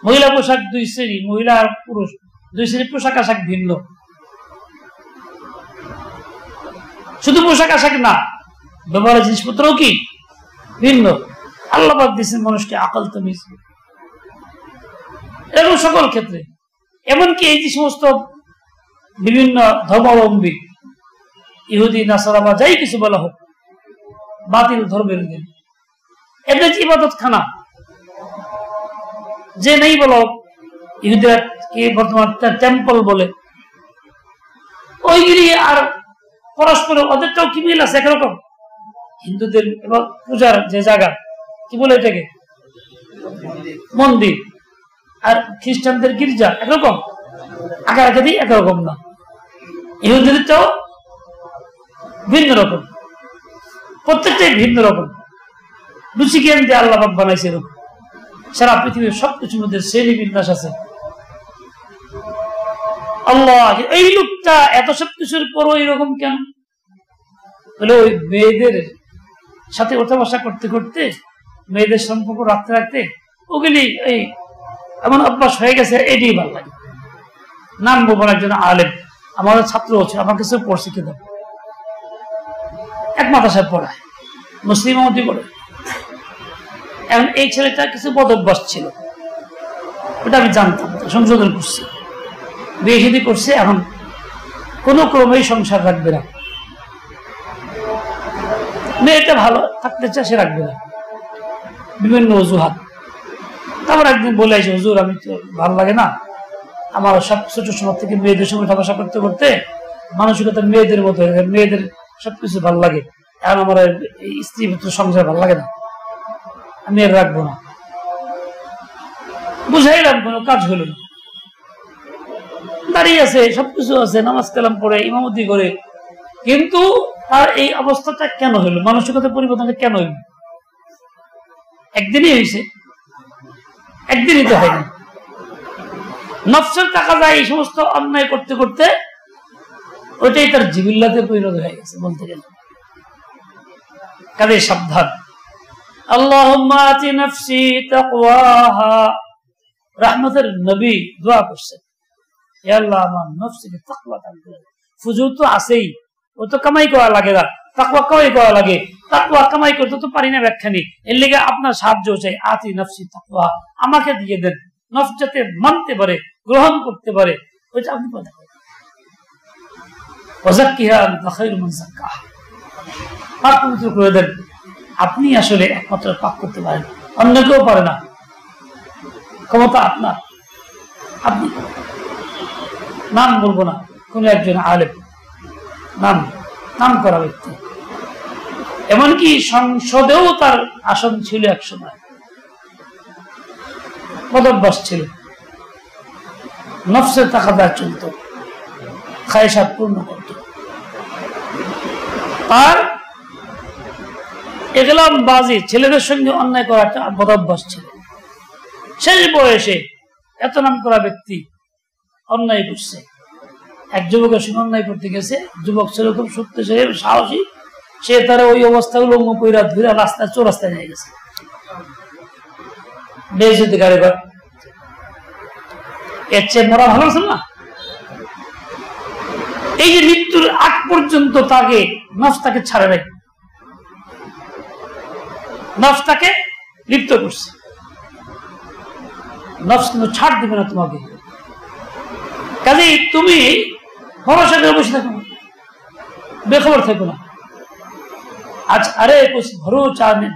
মহিলা পোশাক দুই শ্রেণী, মহিলা আর পুরুষ দুই শ্রেণী, পোশাক আশাক ভিন্ন। শুধু পোশাক আশাক না, ব্যবহারের জিনিসপত্রও কি ভিন্ন। আল্লাহ পাক দিয়েছেন মানুষকে আকল তামিজ, এরকম সকল ক্ষেত্রে। এমনকি এই যে সমস্ত বিভিন্ন ধর্মাবলম্বী ইহুদি নাসারা বা যাই কিছু বলা হোক, বাতিল ধর্মের দিন, এদের ইবাদত খানা যে নেই বলো, ইহুদিরা কি বর্তমান টেম্পল বলে, ওইগুলি আর পরস্পর ওদেরটাও কি মিল আছে একরকম। হিন্দুদের এবং পূজার যে জায়গা কি বলে এটাকে মন্দির, আর খ্রিস্টানদের গির্জা একরকম, আঁকা আঁকাতেই একরকম না। ইহুদিদেরটাও ভিন্ন রকম, প্রত্যেকটাই ভিন্ন রকম। লুচিকেন দিয়ে আল্লাহ পাক বানাইছে এরকম। সারা পৃথিবীর সবকিছুর মধ্যে শ্রেণী বিন্যাস আছে। আল্লাহ এই লোকটা এত সবকিছুর পরও এরকম কেন? বলে ওই মেয়েদের সাথে ওঠা বসা করতে করতে, মেয়েদের সম্পর্ক রাখতে রাখতে ওগুলি এই এমন অভ্যাস হয়ে গেছে, এটাই ভালো লাগে। নাম বলবো একজন আলেম, আমাদের ছাত্র হচ্ছে, আমার কাছে পড়ছে কিন্তু এক মাদ্রাসায় পড়ায়, মুসলিম মধ্যে পড়ে। এখন এই ছেলেটা কিছু বদ অভ্যাস ছিল, ওটা আমি জানতাম, সংশোধন করছি, বিয়ে শাদী করছে। এখন কোনো ক্রমেই সংসার রাখবে না, মেয়েটা ভালো থাকতে চায় সে রাখবে না, বিভিন্ন অজুহাত। তারপর একদিন বলে আসে, হুজুর আমি তো ভালো লাগে না, আমার সব ছোট সময় থেকে মেয়েদের সঙ্গে উঠা বসা করতে করতে মানসিকতা মেয়েদের মতো হয়ে গেছে, মেয়েদের সবকিছু ভালো লাগে, এখন আমার স্ত্রী পুত্র সংসার ভালো লাগে না, আমি আর রাখবো না। বুঝাইলাম, কোনো কাজ হলো না। দাঁড়িয়ে আছে, সবকিছু আছে, নামাজ কালাম পড়ে, ইমামতি করে, কিন্তু তার এই অবস্থাটা কেন হলো? মানসিকতা পরিবর্তনটা কেন হইল? একদিনই হয়েছে, একদিনই তো হয়নি। নফসের টাকা যায় এই সমস্ত অন্যায় করতে করতে, ওইটাই তার জিবিল্লাতে পরিণত হয়ে গেছে বলতে গেলে। কাজে সাবধান। আল্লাহুম্মা আতি নাফসি তাকওয়াহা, রাহমাতের নবী দোয়া করছেন, হে আল্লাহ আমার নফসকে তাকওয়া দান করুন। ফুজুর তো আছেই, ও তো কামাই করা লাগে না, তাকওয়া কামাই করা লাগে, তাকওয়া কামাই করতে তো পারি না ব্যাখ্যা নেই, এর লেগে আপনার সাহায্য চাই। আতি নাফসি তাকওয়া, আমাকে দিয়ে দেন, নফস যাতে মানতে পারে, গ্রহণ করতে পারে, ওইটা আপনি কথা বলেন। ওয়াযাক্কিহা আনতা খায়রু মান যাক্কাহা, পাক পবিত্র করে দেন, আপনি আসলে একমাত্র পাক করতে পারেন, অন্য কেউ পারে না, ক্ষমতা আপনার, আপনি। নাম বলবো না, কোন একজন আলেম, নাম করা ব্যক্তি, এমনকি সংসদেও তার আসন ছিল এক সময়, পদভ্যাস ছিল, নফসের তাকাদার চলত, খায়সাত পূর্ণ করত। তার এগলাম বাজি, ছেলেদের সঙ্গে অন্যায় করা একটা বদভ্যাস ছিল। শেষ বয়সে এত নাম করা ব্যক্তি অন্যায় করছে। এক যুবকের সঙ্গে অন্যায় করতে গেছে, যুবক ছিল খুব শক্তিশালী সাহসী, সে তারা ওই অবস্থাগুলো মুখরা ধুরা রাস্তায় চৌরাস্তায় নিয়ে গেছে, বেজতি গাড়ি ঘর। এর চেয়ে মরা ভালো ছিল না? এই যে মৃত্যুর আগ পর্যন্ত তাকে নফস তাকে ছাড়ে নাই, নফস তাকে লিপ্ত করছে। নফস কিন্তু ছাড় দিবে না তোমাকে। কাজেই তুমি ভরসা করে বসে থাকো, বেখবর থেকো না। आज अरे कुछ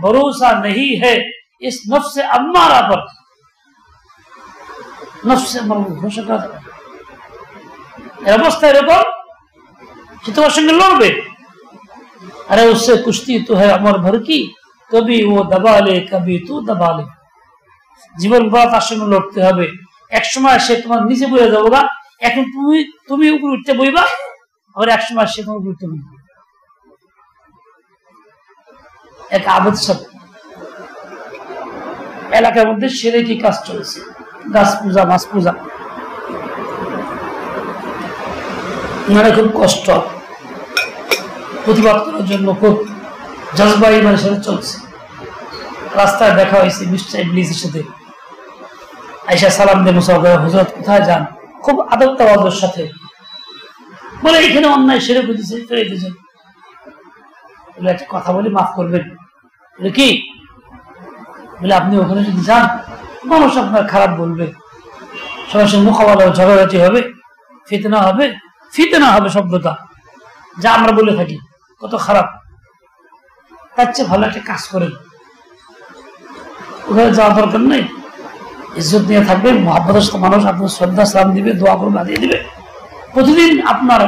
भरोसा नहीं है इस नफ्स अम्मारा पर, नफ्स भरोसा करा যাবে। এর অবস্থা এরকম, সে তোমার সঙ্গে লড়বে। अरे उससे कुश्ती तो है अमर भर की, कभी वो दबा ले कभी तू दबा ले। জীবন ভর তার সঙ্গে লড়তে হবে। এক সময় সে তোমার নিচে বইয়া যাবো না, এখন তুমি উপরে উঠতে বইবা, আবার এক সময় সে তোমার উঠতে বইবে। এক আবেদ সব এলাকার মধ্যে সেরে কি কাজ চলেছে, গাছ পূজা মাছ পূজা, মানে খুব কষ্ট, প্রতিবাদ করার জন্য খুব জজবাই মানে সাথে চলছে। রাস্তায় দেখা হয়েছে মিস্টার ইবলিসের সাথে, আয়েশা সালাম দিয়ে মুসাফির, হযরত কোথায় যান? খুব আদব তাওয়াজুর সাথে বলে এখানে অন্যায় সেরে বুঝেছে, ফেরে দিয়েছে। বলে একটা কথা বলি, মাফ করবেন। বলে কি? বলে আপনি ওখানে যদি যান, মানুষ আপনার খারাপ বলবে, সবার সঙ্গে মোকাবেলা ঝগড়াঝাটি হবে, ফিতনা হবে, ফিতনা হবে শব্দটা যা আমরা বলে থাকি, কত খারাপ। তার চেয়ে ভালো একটা কাজ করেন, ওখানে যাওয়া দরকার নেই, ইজ্জত নিয়ে থাকবেন, মহাব্বতের সাথে মানুষ আপনার শ্রদ্ধা সালাম দিবে, দোয়া করে বাঁধিয়ে দিবে। প্রতিদিন আপনার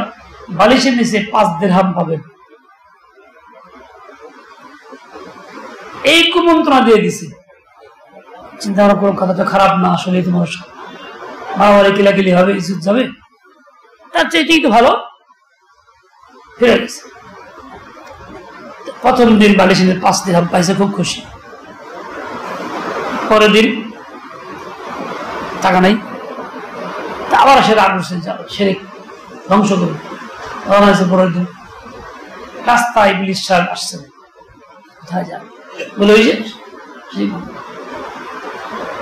বালিশের নিচে 5 দিরহাম পাবেন। এই কুমন্ত্রণা দিয়ে দিছে। চিন্তা করার কোনো কথাটা খারাপ না, আসলে তো মানুষ মারামারি কিলাকিলি হবে, ইজ্জত যাবে, তার চেয়ে এটাই তো ভালো। ফিরে গেছে। প্রথম দিন বালিশের 5 দিরহাম পাইছে, খুব খুশি। পরের দিন টাকা নাই, তা আবার সে রাগ উঠছে, সেরে ধ্বংস করবে। রওনা হয়েছে পরের দিন, রাস্তায় ইবলিস সাহেব আসছে, কোথায় যাবে? বলে ওই যে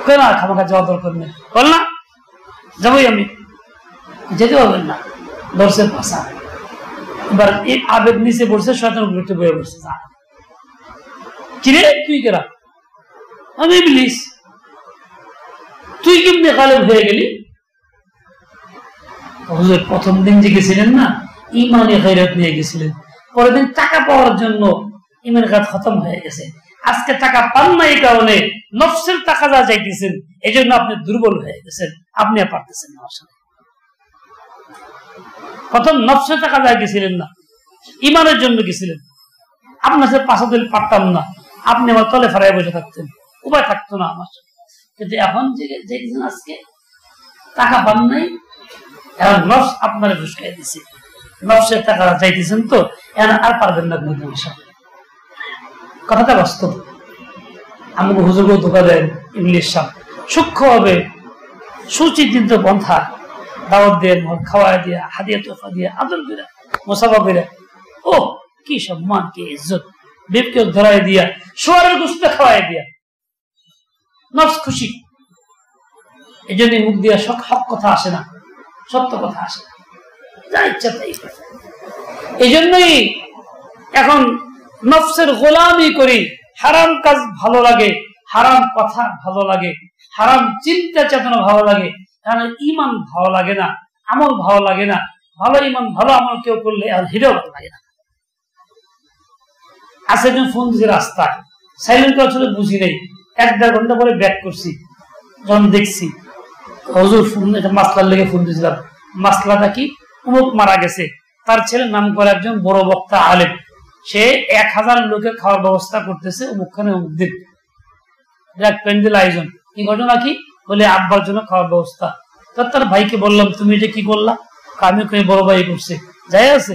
কেন খামাখা যাওয়া দরকার নেই, বল না যাবোই আমি, যেতে পারবেন না, দর্শের পাশা। এবার এই আবেগ নিচে পড়ছে, শয়তান ঘুরতে বয়ে পড়ছে। কিরে তুই কেরা? আমি ইবলিস। তুই কেমনে গালেব হয়ে গেলি? হুজুর প্রথম দিন যে গেছিলেন না, ইমানে গায়রত নিয়ে গেছিলেন, পরের দিন টাকা পাওয়ার জন্য ইমান গায়রত খতম হয়ে গেছে। আজকে টাকা পান না, এই কারণে নফসের টাকা যা চাইতেছেন, এই জন্য আপনি দুর্বল হয়ে গেছেন, আপনি আর পারতেছেন না। প্রথম নফসের টাকা যা গেছিলেন না, ইমানের জন্য গেছিলেন। আপনার সাথে 5 দিন পারতাম না, আপনি আমার তলে ফারায় বসে থাকতেন, উপায় থাকতো না আমার। কিন্তু এখন যে আজকে টাকা পান নাই, এখন নফস আপনারা ফুসকাই দিছে, নফসের টাকা চাইতেছেন, তো এখন আর পারবেন না। কথাটা বাস্তব। আমাকে হুজুরকে ধোকা দেন ইবলিস সাহেব, সূক্ষ্ম হবে সুচিন্তিত পন্থা দাওয়াত দেন, খাওয়াই দিয়া, হাদিয়া তোফা দিয়া, আদর করে, মুসাফা করে, ও কি সম্মান, কি ইজ্জত, বেবকে ধরাই দিয়া, শোয়ারের গোশত খাওয়াই দিয়া, নফস খুশি। এই জন্য মুখ দিয়া হক কথা আসে না, সত্য কথা আসে না, যা ইচ্ছা তাই। এই জন্যই এখন নফসের গোলামি করি। হারাম কাজ ভালো লাগে, হারাম কথা ভালো লাগে, হারাম চিন্তা চেতনা ভালো লাগে, কারণ ইমান ভালো লাগে না, আমল ভালো লাগে না। ভালো ইমান ভালো আমল কেউ করলে আর হিরেও ভালো লাগে না। আজকে একজন ফোন দিয়েছে রাস্তায়, সাইলেন্ট করা ছিল, বুঝি নেই, 1-1.5 ঘন্টা পরে ব্যাক করছি, যখন দেখছি হুজুর ফোন, এটা মাসলার লেগে ফোন দিয়েছিলাম। মাসলাটা কি? অমুক মারা গেছে, তার ছেলে নাম করে একজন বড় বক্তা আলেম, সে 1000 লোকের খাওয়ার ব্যবস্থা করতেছে অমুকখানে অমুক দিন, প্যান্ডেল আয়োজন। কি ঘটনা কি? বলে আব্বার জন্য খাওয়ার ব্যবস্থা। তার ভাইকে বললাম, তুমি এটা কি করলা? আমি বড় ভাই করছে, যাই আছে,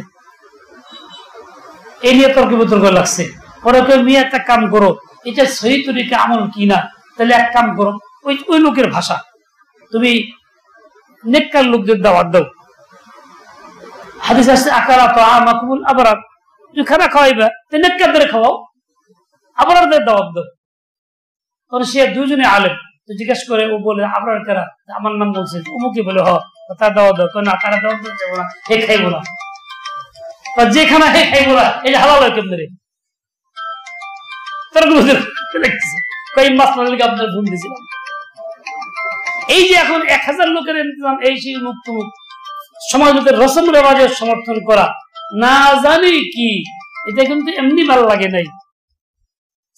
এই নিয়ে তর্ক বিতর্ক লাগছে। পরে কেউ মেয়ে একটা কাম করো, এটা সহি তরিকা আমল কিনা, তাহলে এক কাম করো, ওই লোকের ভাষা তুমি নেককার লোকদের দাওয়াত দাও। হাদিস আছে আকারা তো আমাকুল আবরার, তুমি খানা খাওয়াইবা নেককারদের খাওয়াও, আবরারদের দাওয়াত দাও। তখন সে দুজনে আলেম, তো জিজ্ঞেস করে, ও বলে আবরার কারা, আমার নাম বলছে অমুকে, বলে হ তার দাওয়াত দাও। না তারা দাওয়াত যাবো না, হে খাইবো না, যে খানা হে খাইবো না, এটা হালাল হয় কেমন রে? আপনার ভুল দিয়েছিলাম। এই যে এখন 1000 লোকের ইন্তজাম, এই সেই মুক্ত সমাজ রসম রেওয়াজের সমর্থন করা না জানি কি, এটা কিন্তু এমনি ভালো লাগে নাই।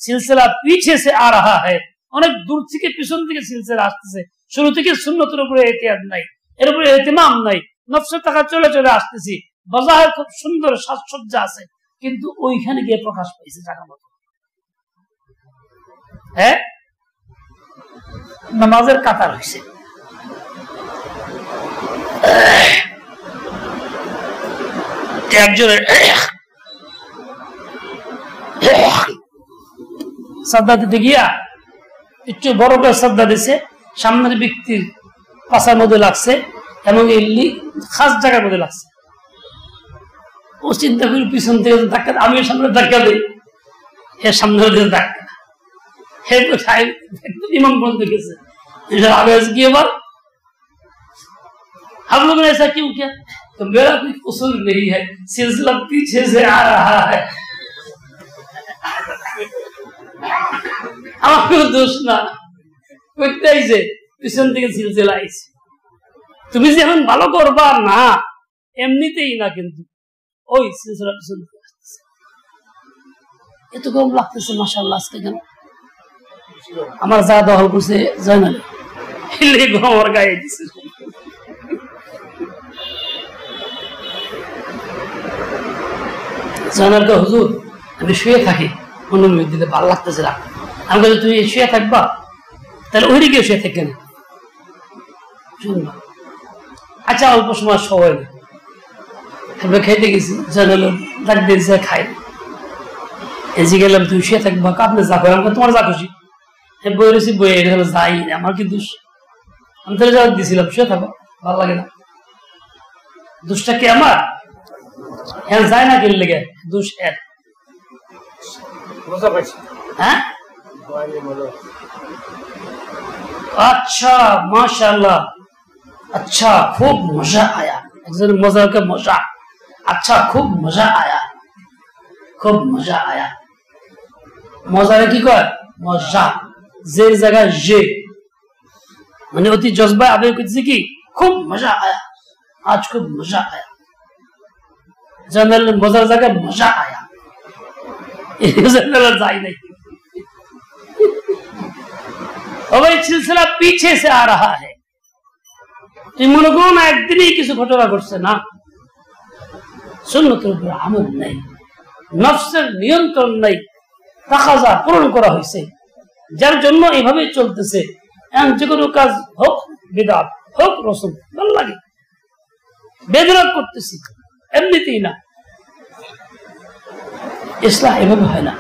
সিলসিলা পিছে সে আ রাহা হয়, অনেক দূর থেকে পিছন থেকে সিলসিলা আসতেছে। শুরু থেকে সুন্নতের উপরে এহতিয়াত নাই, এর উপরে ইহতিমাম নাই, নফসের টাকা চলে চলে আসতেছি। বাজার খুব সুন্দর সাজসজ্জা আছে, কিন্তু ওইখানে গিয়ে প্রকাশ পাইছে জায়গা মতো। হ্যাঁ, নামাজের কাতার হয়েছে, একজনের শ্রদ্ধা দিতে গিয়া একটু বড় করে শ্রদ্ধা দিছে, সামনের ব্যক্তির পাশার মধ্যে লাগছে এবং খাস জায়গার মধ্যে লাগছে। ও চিন্তা করি পিছন থেকে ধাক্কা, আমি সামনে ধাক্কা দিই, হে সামনে ধাক্কা, হে ইমাম বন্ধ গেছে। आगे की बार हम लोग ने ऐसा क्यों किया? तो मेरा कोई कसूर नहीं है, सिलसिला पीछे से आ रहा है, आपको दोष ना कोई से পিছন থেকে সিলসিলা আইছে। তুমি যখন ভালো করবা না এমনিতেই না, কিন্তু ওই সিলসিলা পিছন থেকে আসতেছে। এত কম লাগতেছে মাশাআল্লাহ। আজকে কেন আমার যা দখল করছে জানালে আমার গায়ে দিছে। জানার তো হুজুর আমি শুয়ে থাকি, অনুমতি দিলে ভালো লাগতেছে না। আমি বলি তুমি শুয়ে থাকবা, তাহলে ওই দিকে শুয়ে থাকেন। আচ্ছা অল্প সময় সময় নেই, আমরা খাইতে গেছি, জানালো ডাক দিয়েছে খাই, এসে গেলাম তুমি শুয়ে থাকবা, আপনি যা করেন তোমার যা খুশি। বই রয়েছি বই যাই, আমার কি দোষ? আমি তাহলে জবাব দিয়েছিলাম শুয়ে থাকো, ভালো লাগে না। দোষটা কি আমার? হ্যাঁ যায় না কিনলে গে দোষ এর। হ্যাঁ अच्छा माशाल्लाह, अच्छा खूब मजा आया। मजा का मजा, अच्छा खूब मजा आया, खूब मजा आया। मजा की कय मजा, जेर जगह जे মানে অতি জজবা আবেগ করতেছে কি খুব মজা আয়া, আজ খুব মজা আয়া। জানাল মজার জায়গায় মজা আয়া, যাই নাই। ভাই সিলসিলা পিছে সে আ রাহা হ্যায়। তুমি মনে করো না একদিনই কিছু ঘটনা ঘটছে না, সুন্নতের উপর আমল নাই, নফসের নিয়ন্ত্রণ নাই, তাকাজা পূরণ করা হয়েছে, যার জন্য এভাবে চলতেছে। যে কোনো কাজ হোক বিদআত হোক রসুল ভালো লাগে, বেদরাগ করতেছি এমনিতেই না। ইসলাম এভাবে হয় না।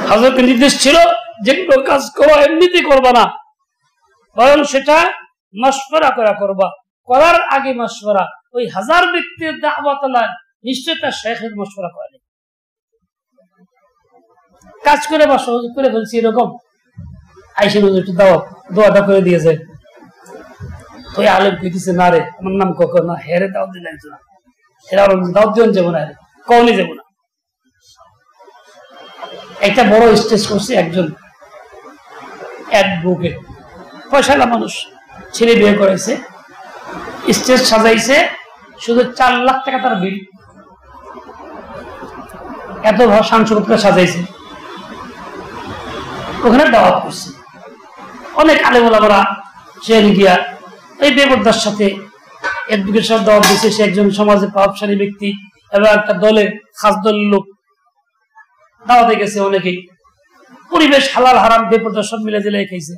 হযরতের নির্দেশ ছিল যে কোনো কাজ করো এমনিতেই করবা না, বরং সেটা মাশওয়ারা করা করবা। করার আগে মাশওয়ারা, ওই 1000 ব্যক্তির দাওয়াত আলা নিশ্চয় তার শেখের মাশওয়ারা করে কাজ করে বা সহজ করে বলছি এরকম আইসে একটু দাওয়াত দোয়াটা করে দিয়েছে। তো আলেম কইতেছে না রে আমার নাম কখন না, হেরে দাওয়াত দিলেন না, হেরা দাওয়াত দিন যাবো না, কখনই যাবো না। একটা বড় স্টেজ করছে একজন অ্যাডভোকেট, পয়সালা মানুষ, ছেলে বিয়ে করেছে, স্টেজ সাজাইছে, শুধু 4 লাখ টাকা তার বিল, এত সাংসদকে সাজাইছে। ওখানে দাওয়াত করছে অনেক আলেম ওলামারা, সে গিয়া এই বেপরদার সাথে অ্যাডভোকেট সাহেব দাওয়াত দিয়েছে। সে একজন সমাজে প্রভাবশালী ব্যক্তি এবং একটা দলের খাস দলের লোক, দাওয়াতে গেছে অনেকেই। পরিবেশ হালাল হারাম বেপরদা সব মিলে দিলে খাইছে।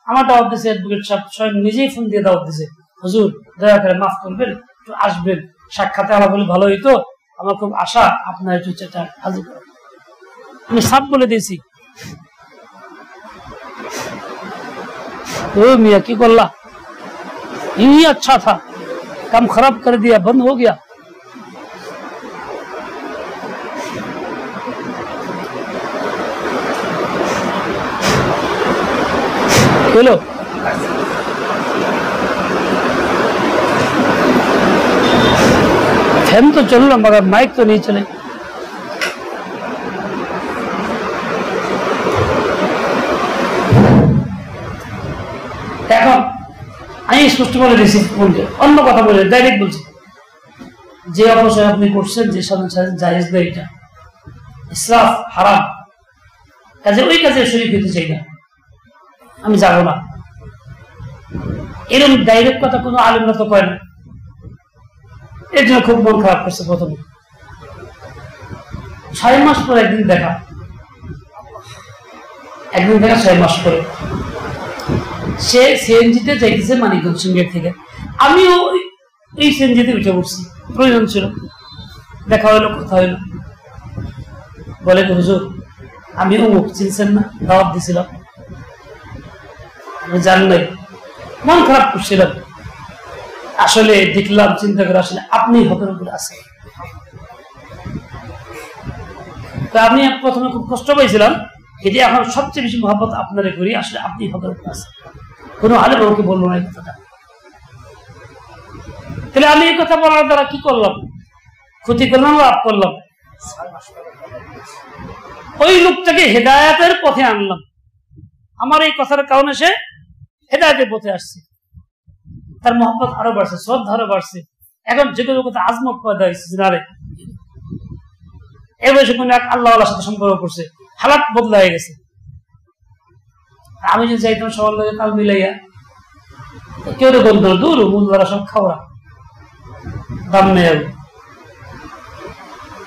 আমার দাওয়াত দিয়েছে অ্যাডভোকেট সাহেব স্বয়ং নিজেই ফোন দিয়ে দাওয়াত দিয়েছে, হুজুর দয়া করে মাফ করবেন, একটু আসবেন, সাক্ষাতে আলাপ হলে ভালো হইতো, আমার খুব আশা আপনার একটু চেষ্টা হাজির করেন। আমি সাপ বলে দিয়েছি। ओ मियां की कोल्ला यही अच्छा था, काम खराब कर दिया, बंद हो गया। हेलो फैन तो चल रहा मगर माइक तो नहीं चले। এখন আমি স্পষ্ট বলে দিয়েছি, অন্য কথা বলে ডাইরেক্ট বলছি, যে অপচয় আপনি করছেন, যে সাধারণ জায়েজ না, এটা ইসরাফ হারাম, কাজে ওই কাজে শরীক হতে চাই না, আমি যাবো না। এরকম ডাইরেক্ট কথা কোনো আলেমরা তো কয় না। এর জন্য খুব মন খারাপ করছে। প্রথমে 6 মাস পরে একদিন দেখা 6 মাস পরে সে সিএনজিতে যাইতেছে মানিকগঞ্জ সিঙ্গের থেকে, আমিও এই সিএনজিতে উঠে পড়ছি, প্রয়োজন ছিল, দেখা হইলো, কথা হইলো। বলে হুজুর আমি অমুক চিনছেন না, দাওয়াত দিছিলাম, আমি জানি নাই, মন খারাপ করছিলাম। আসলে দেখলাম, চিন্তা করে আসলে আপনি হকের উপরে আছেন। তো আমি প্রথমে খুব কষ্ট পাইছিলাম, কিন্তু এখন সবচেয়ে বেশি মহব্বত আপনারে করি, আসলে আপনি হকের উপরে আছেন। কোনো আলেম আমাকে বললো না এই কথাটা। তাহলে আমি এই কথা বলার দ্বারা কি করলাম? ক্ষতি করলাম, লাভ করলাম? ওই লোকটাকে হেদায়েতের পথে আনলাম। আমার এই কথার কারণে সে হেদায়েতের পথে আসছে, তার মহব্বত আরো বাড়ছে, শ্রদ্ধা আরো বাড়ছে। এখন যে কোনো কথা আজমত পয়দা হয়েছে, নারে এ বয়সে কোনো এক আল্লাহওয়ালার সাথে সম্পর্ক করছে, হালাত বদলা হয়ে গেছে। আমি যদি চাইতাম সবার লোক তাল মিলাইয়া, কেউ তো বলতো দূর মূল্যরা সব খাওয়া দাম নেই,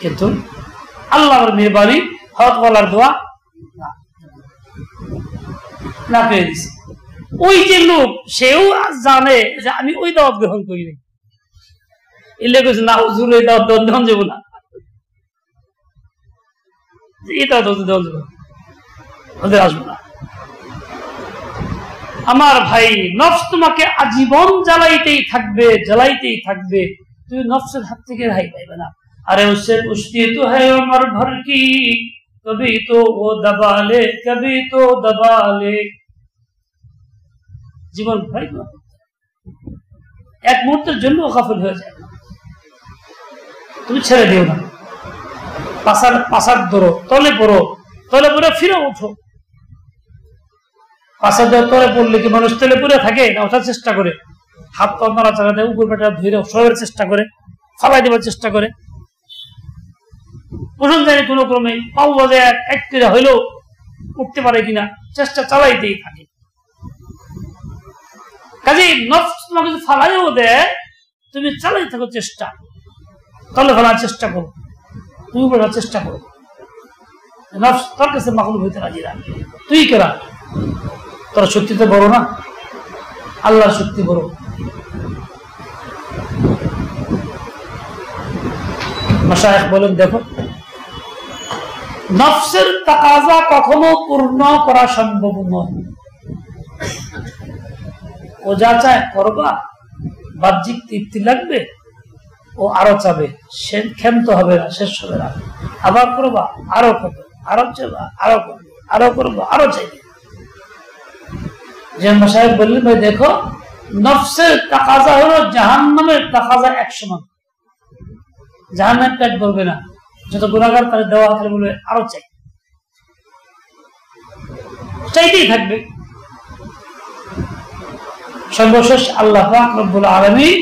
কিন্তু আল্লাহর মেহরবানি, হকওয়ালার দোয়া না পেয়ে দিছে। ওই যে লোক, সেও জানে যে আমি ওই দাওয়াত গ্রহণ করি নাই, এলে কইছে না হুজুর এই দাওয়াত দেওয়া যাবো না, এই দাওয়াত দেওয়া যাবো, ওদের আসবো না। আমার ভাই, নফস তোমাকে আজীবন জ্বালাইতেই থাকবে, জ্বালাইতেই থাকবে, তুমি নফসের হাত থেকে রেহাই পাইবে না। আরে উসে পুষ্টি তো হ্যায় আমার ভর কি, কবি তো ও দবালে, কবি তো দবালে। জীবন ভাই এক মুহূর্তের জন্য গাফিল হয়ে যায় না, তুমি ছেড়ে দিও না। পাশার ধরো, তলে পড়ে ফিরে ওঠো। পাশা তলে পড়লে কি মানুষ তলে পড়ে থাকে না? ওঠার চেষ্টা করে, হাত পা নাড়াচাড়া দেয়, উপর পেটা ধরে সরের চেষ্টা করে, ফালাই দেওয়ার চেষ্টা করে, প্রথম জানি কোনো ক্রমে পাও বাজে এক হইলেও উঠতে পারে কিনা চেষ্টা চালাইতেই থাকে। কাজে নফস তোমাকে যদি ফালাইও দেয়, তুমি চালাই থাকো, চেষ্টা তলে ফেলার চেষ্টা করো, তুমি বোঝার চেষ্টা করো। নফস তোর কাছে মাকলুব হইতে রাজি না, তুই কেরা? তোর শক্তি তো বড় না, আল্লাহর শক্তি বড়। মাশায়েখ বলেন, দেখো নফসের তাকাজা কখনো পূর্ণ করা সম্ভব নয়। ও যা চায় করবা, বাহ্যিক তৃপ্তি লাগবে, ও আরো চাবে, সে ক্ষান্ত হবে না, শেষ হবে না। আবার করবা, আরো করবে, আরো চাইবা, আরো করবে, আরো করবো, আরো চাইবে। যে মাশায়েখ বললেন, ভাই দেখো নফসের তাকাজা হলো জাহান্নামের তাকাজা 1 সমান। জাহান্নাম পেট ভরবে না, যত গুনাহগার তার দেওয়া হাতে বলবে আরো চাই, চাইতেই থাকবে। সর্বশেষ আল্লাহ পাক রব্বুল আলামিন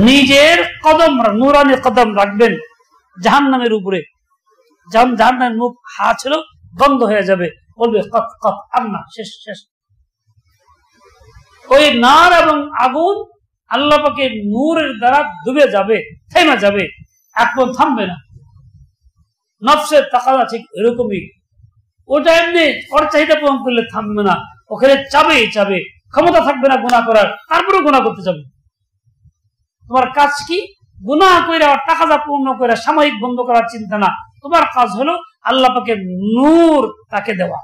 নিজের কদম, নূরানি কদম রাখবেন জাহান্নামের উপরে। জাহান্নামের মুখ হা ছিল বন্ধ হয়ে যাবে, বলবে কত কত আন্না, শেষ শেষ। ওই নার এবং আগুন আল্লাহ পাকের নূরের দ্বারা ডুবে যাবে, থেমে যাবে, এখন থামবে না। নফসের তাকাজা ঠিক এরকমই, ওটা এমনি ওর চাহিদা পূরণ করলে থামবে না, ওখানে চাবেই চাবে, ক্ষমতা থাকবে না গুনাহ করার, তারপরে গুনাহ করতে যাবে। তোমার কাজ কি? গুনাহ কইরা টাকা যা পূর্ণ করে সাময়িক বন্ধ করার চিন্তা না, তোমার কাজ হলো আল্লাহ পাকে নূর তাকে দেওয়া,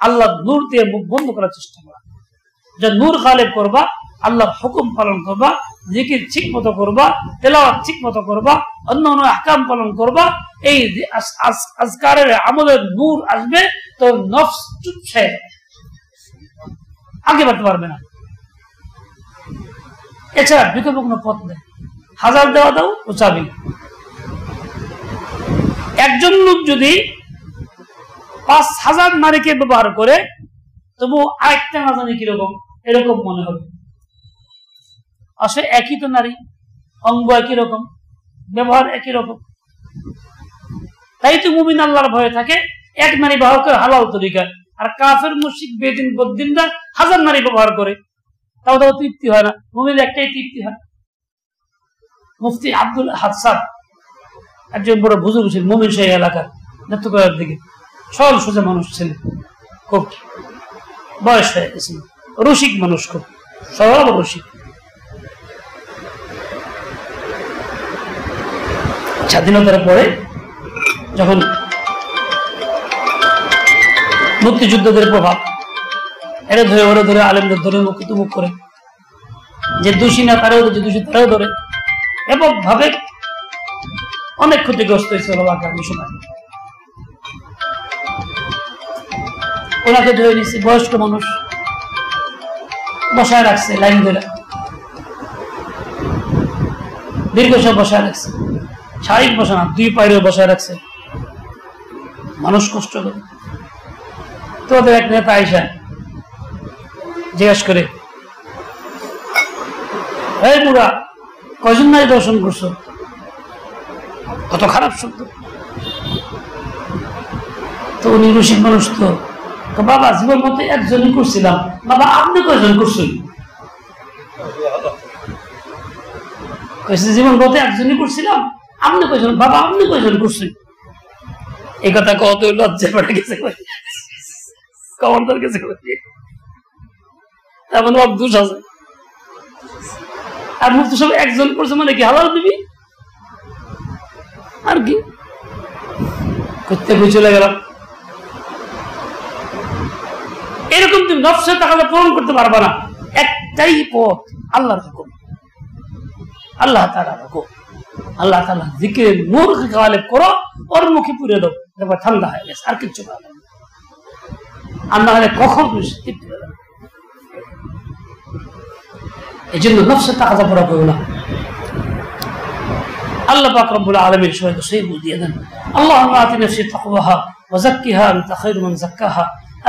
আল্লাহ নূর দিয়ে মুখ বন্ধ করার চেষ্টা করা। যে নূর গালেব করবা, আল্লাহর হুকুম পালন করবা, জিকির ঠিক মতো করবা, তেলাওয়াত ঠিক মতো করবা, অন্য অন্য আহকাম পালন করবা, এই আজকারের আমলের নূর আসবে, তো নফস চুপছে, আগে বাড়তে পারবে না। এছাড়া বিকল্প কোনো পথ নেই। হাজার দেওয়া দাও ও চাবি। একজন লোক যদি ৫,০০০ নারীকে ব্যবহার করে, তবু আরেকটা না জানি কিরকম, এরকম মনে হবে। আসলে একই তো নারী, অঙ্গ একই রকম, ব্যবহার একই রকম। তাই তো মুমিন আল্লাহর ভয়ে থাকে, এক নারী ব্যবহার করে হালাল তরিকা, আর কাফের মুশরিক বেদিন বদ্দিনরা ১০০০ নারী ব্যবহার করে, তাও তাও তৃপ্তি হয় না। মুমিন একটাই তৃপ্তি হয়। মুফতি আব্দুল হাসান একজন বড় বুজুর্গ ছিলেন মুমিন সেই এলাকার নেত্রকোনার দিকে, সরল সোজা মানুষ ছিলেন, খুব বয়স হয়ে গেছিল, রসিক মানুষ, খুব সরল রসিক। স্বাধীনতার পরে যখন মুক্তিযুদ্ধদের প্রভাব, এটা ধরে ওরা ধরে আলেমদের ধরে মুখ করে, যে দোষী না তারাও, যে দোষী তারাও ধরে, এবং ভাবে অনেক ক্ষতিগ্রস্ত হয়েছিল আগামী সময়। ওনাকে ধরে নিচ্ছে, বয়স্ক মানুষ, বসায় রাখছে লাইন ধরে, দীর্ঘ সব বসায় রাখছে, শারীরিক বসা না, 2 পায়ের বসায় রাখছে, মানুষ কষ্ট করে। তো ওদের এক নেতা আইসা জিজ্ঞাসা করে, এই বুড়া, কয়জন নারী দর্শন করছো? কত খারাপ শব্দ। তো উনি রসিক মানুষ, তো বাবা জীবন মধ্যে একজনই করছিলাম। বাবা আপনি কয়জন করছেন? জীবন মধ্যে একজনই করছিলাম, আপনি কয়জন? বাবা আপনি কয়জন করছেন? এই কথা কত লজ্জা পড়ে গেছে কমান্ডার গেছে, তেমন অবদোষ আছে। আর মুফতি সাহেব একজন করছে মানে কি হালাল দিবি? আর কি করতে চলে গেলাম। এরকম তুমি নফসের টাকাটা পূরণ করতে পারবা না। একটাই পথ, আল্লাহর হুকুম, আল্লাহ তাআলার হুকুম, আল্লাহ তাআলা জিকিরের নূর গালেব করো, ওর মুখে পুরে দাও, দেখো ঠান্ডা হয়ে গেছে, আর কিচ্ছু না। আর না হলে কখন তৃপ্তি হবে না। এই জন্য নফসের টাকাটা পড়া করো না। আল্লাহ পাক রব্বুল আলামিন সবাইকে সেই বুঝ দিয়ে দেন। আল্লাহুম্মা আতি নাফসি তাকওয়াহা ওয়া যাক্কিহা আনতা খায়রু মান যাক্কাহা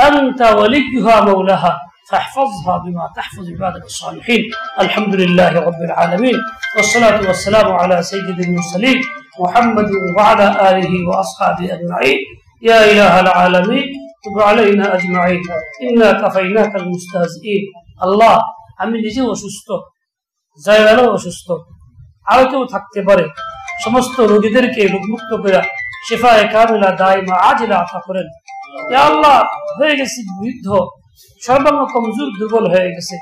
আনতা ওয়ালিয়ুহা মাওলাহা فاحفظها بما تحفظ عبادك الصالحين. الحمد لله رب العالمين والصلاة والسلام على سيد المرسلين محمد وعلى آله وأصحابه أجمعين. يا إله العالمين تب علينا أجمعين إنا كفيناك المستهزئين. الله আমি নিজেও অসুস্থ, জায়গাও অসুস্থ, আরো কেউ থাকতে পারে, সমস্ত রোগীদেরকে রোগমুক্ত করে শিফায়ে কামিলা দাইমা আজিলা আতা করেন। ইয়া আল্লাহ, হয়ে গেছি বৃদ্ধ, সর্বাঙ্গ কমজোর, দুর্বল হয়ে গেছে।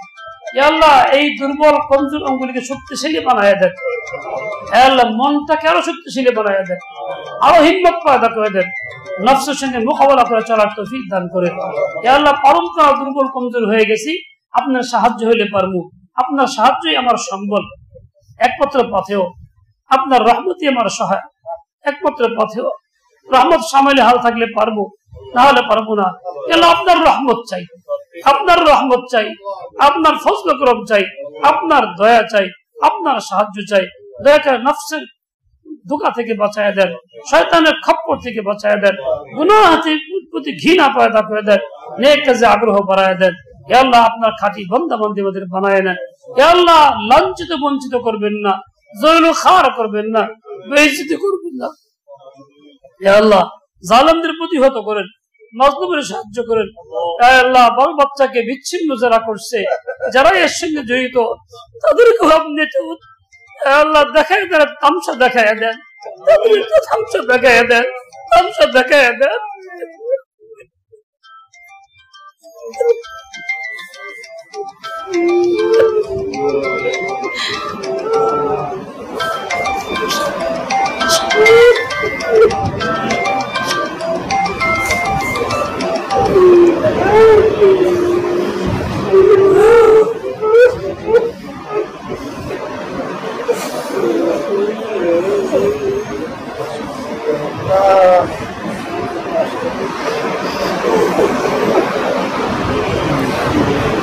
ইয়া আল্লাহ, এই দুর্বল কমজোর অঙ্গগুলিকে শক্তিশালী বানায় দেন। ইয়া আল্লাহ, মনটাকে আরো শক্তিশালী বানায় দেন, আরো হিম্মত পয়দা করে দেন, নফসের সঙ্গে মোকাবেলা করে চলার তৌফিক দান করে। ইয়া আল্লাহ, পরম্পরা দুর্বল কমজোর হয়ে গেছি, আপনার সাহায্য হইলে পারবো, আপনার সাহায্যই আমার সম্বল, একমাত্র পথেও আপনার রহমতই আমার সহায়, একমাত্র পথেও রহমত সামলে হাল থাকলে পারবো, না হলে পারবো না। আপনার রহমত চাই, আপনার রহমত চাই, আপনার ফজল করম চাই, আপনার দয়া চাই, আপনার সাহায্য চাই। দয়া করে নফসের ধোঁকা থেকে বাঁচায় দেন, শয়তানের খপ্পর থেকে বাঁচায় দেন, গুনাহের প্রতি ঘৃণা পয়দা করে দেন, নেক কাজে আগ্রহ বাড়ায় দেন। হে আল্লাহ, আপনার খাঁটি বান্দা বান্দী আমাদের বানায় নেন। হে আল্লাহ, লাঞ্ছিত বঞ্চিত করবেন না, জয়ল খার করবেন না, বেইজ্জতি করবেন না। হে আল্লাহ, জালেমদের প্রতিহত করেন, মজলুমের সাহায্য করেন। হে আল্লাহ, বাল বাচ্চাকে বিচ্ছিন্ন যারা করছে, যারা এর সঙ্গে জড়িত, তাদেরকে আপনি আল্লাহ দেখায় দেন, তামসা দেখায় দেন, তাদেরকে তামসা দেখায় দেন, তামসা দেখায় দেন। Oh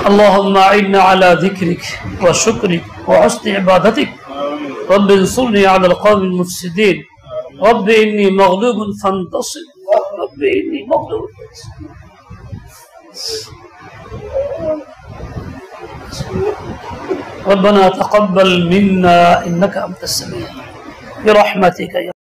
اللهم أعنا على ذكرك وشكرك وحسن عبادتك رب انصرني على القوم المفسدين رب إني مغلوب فانتصر رب إني مغلوب ربنا تقبل منا إنك أنت السميع برحمتك يا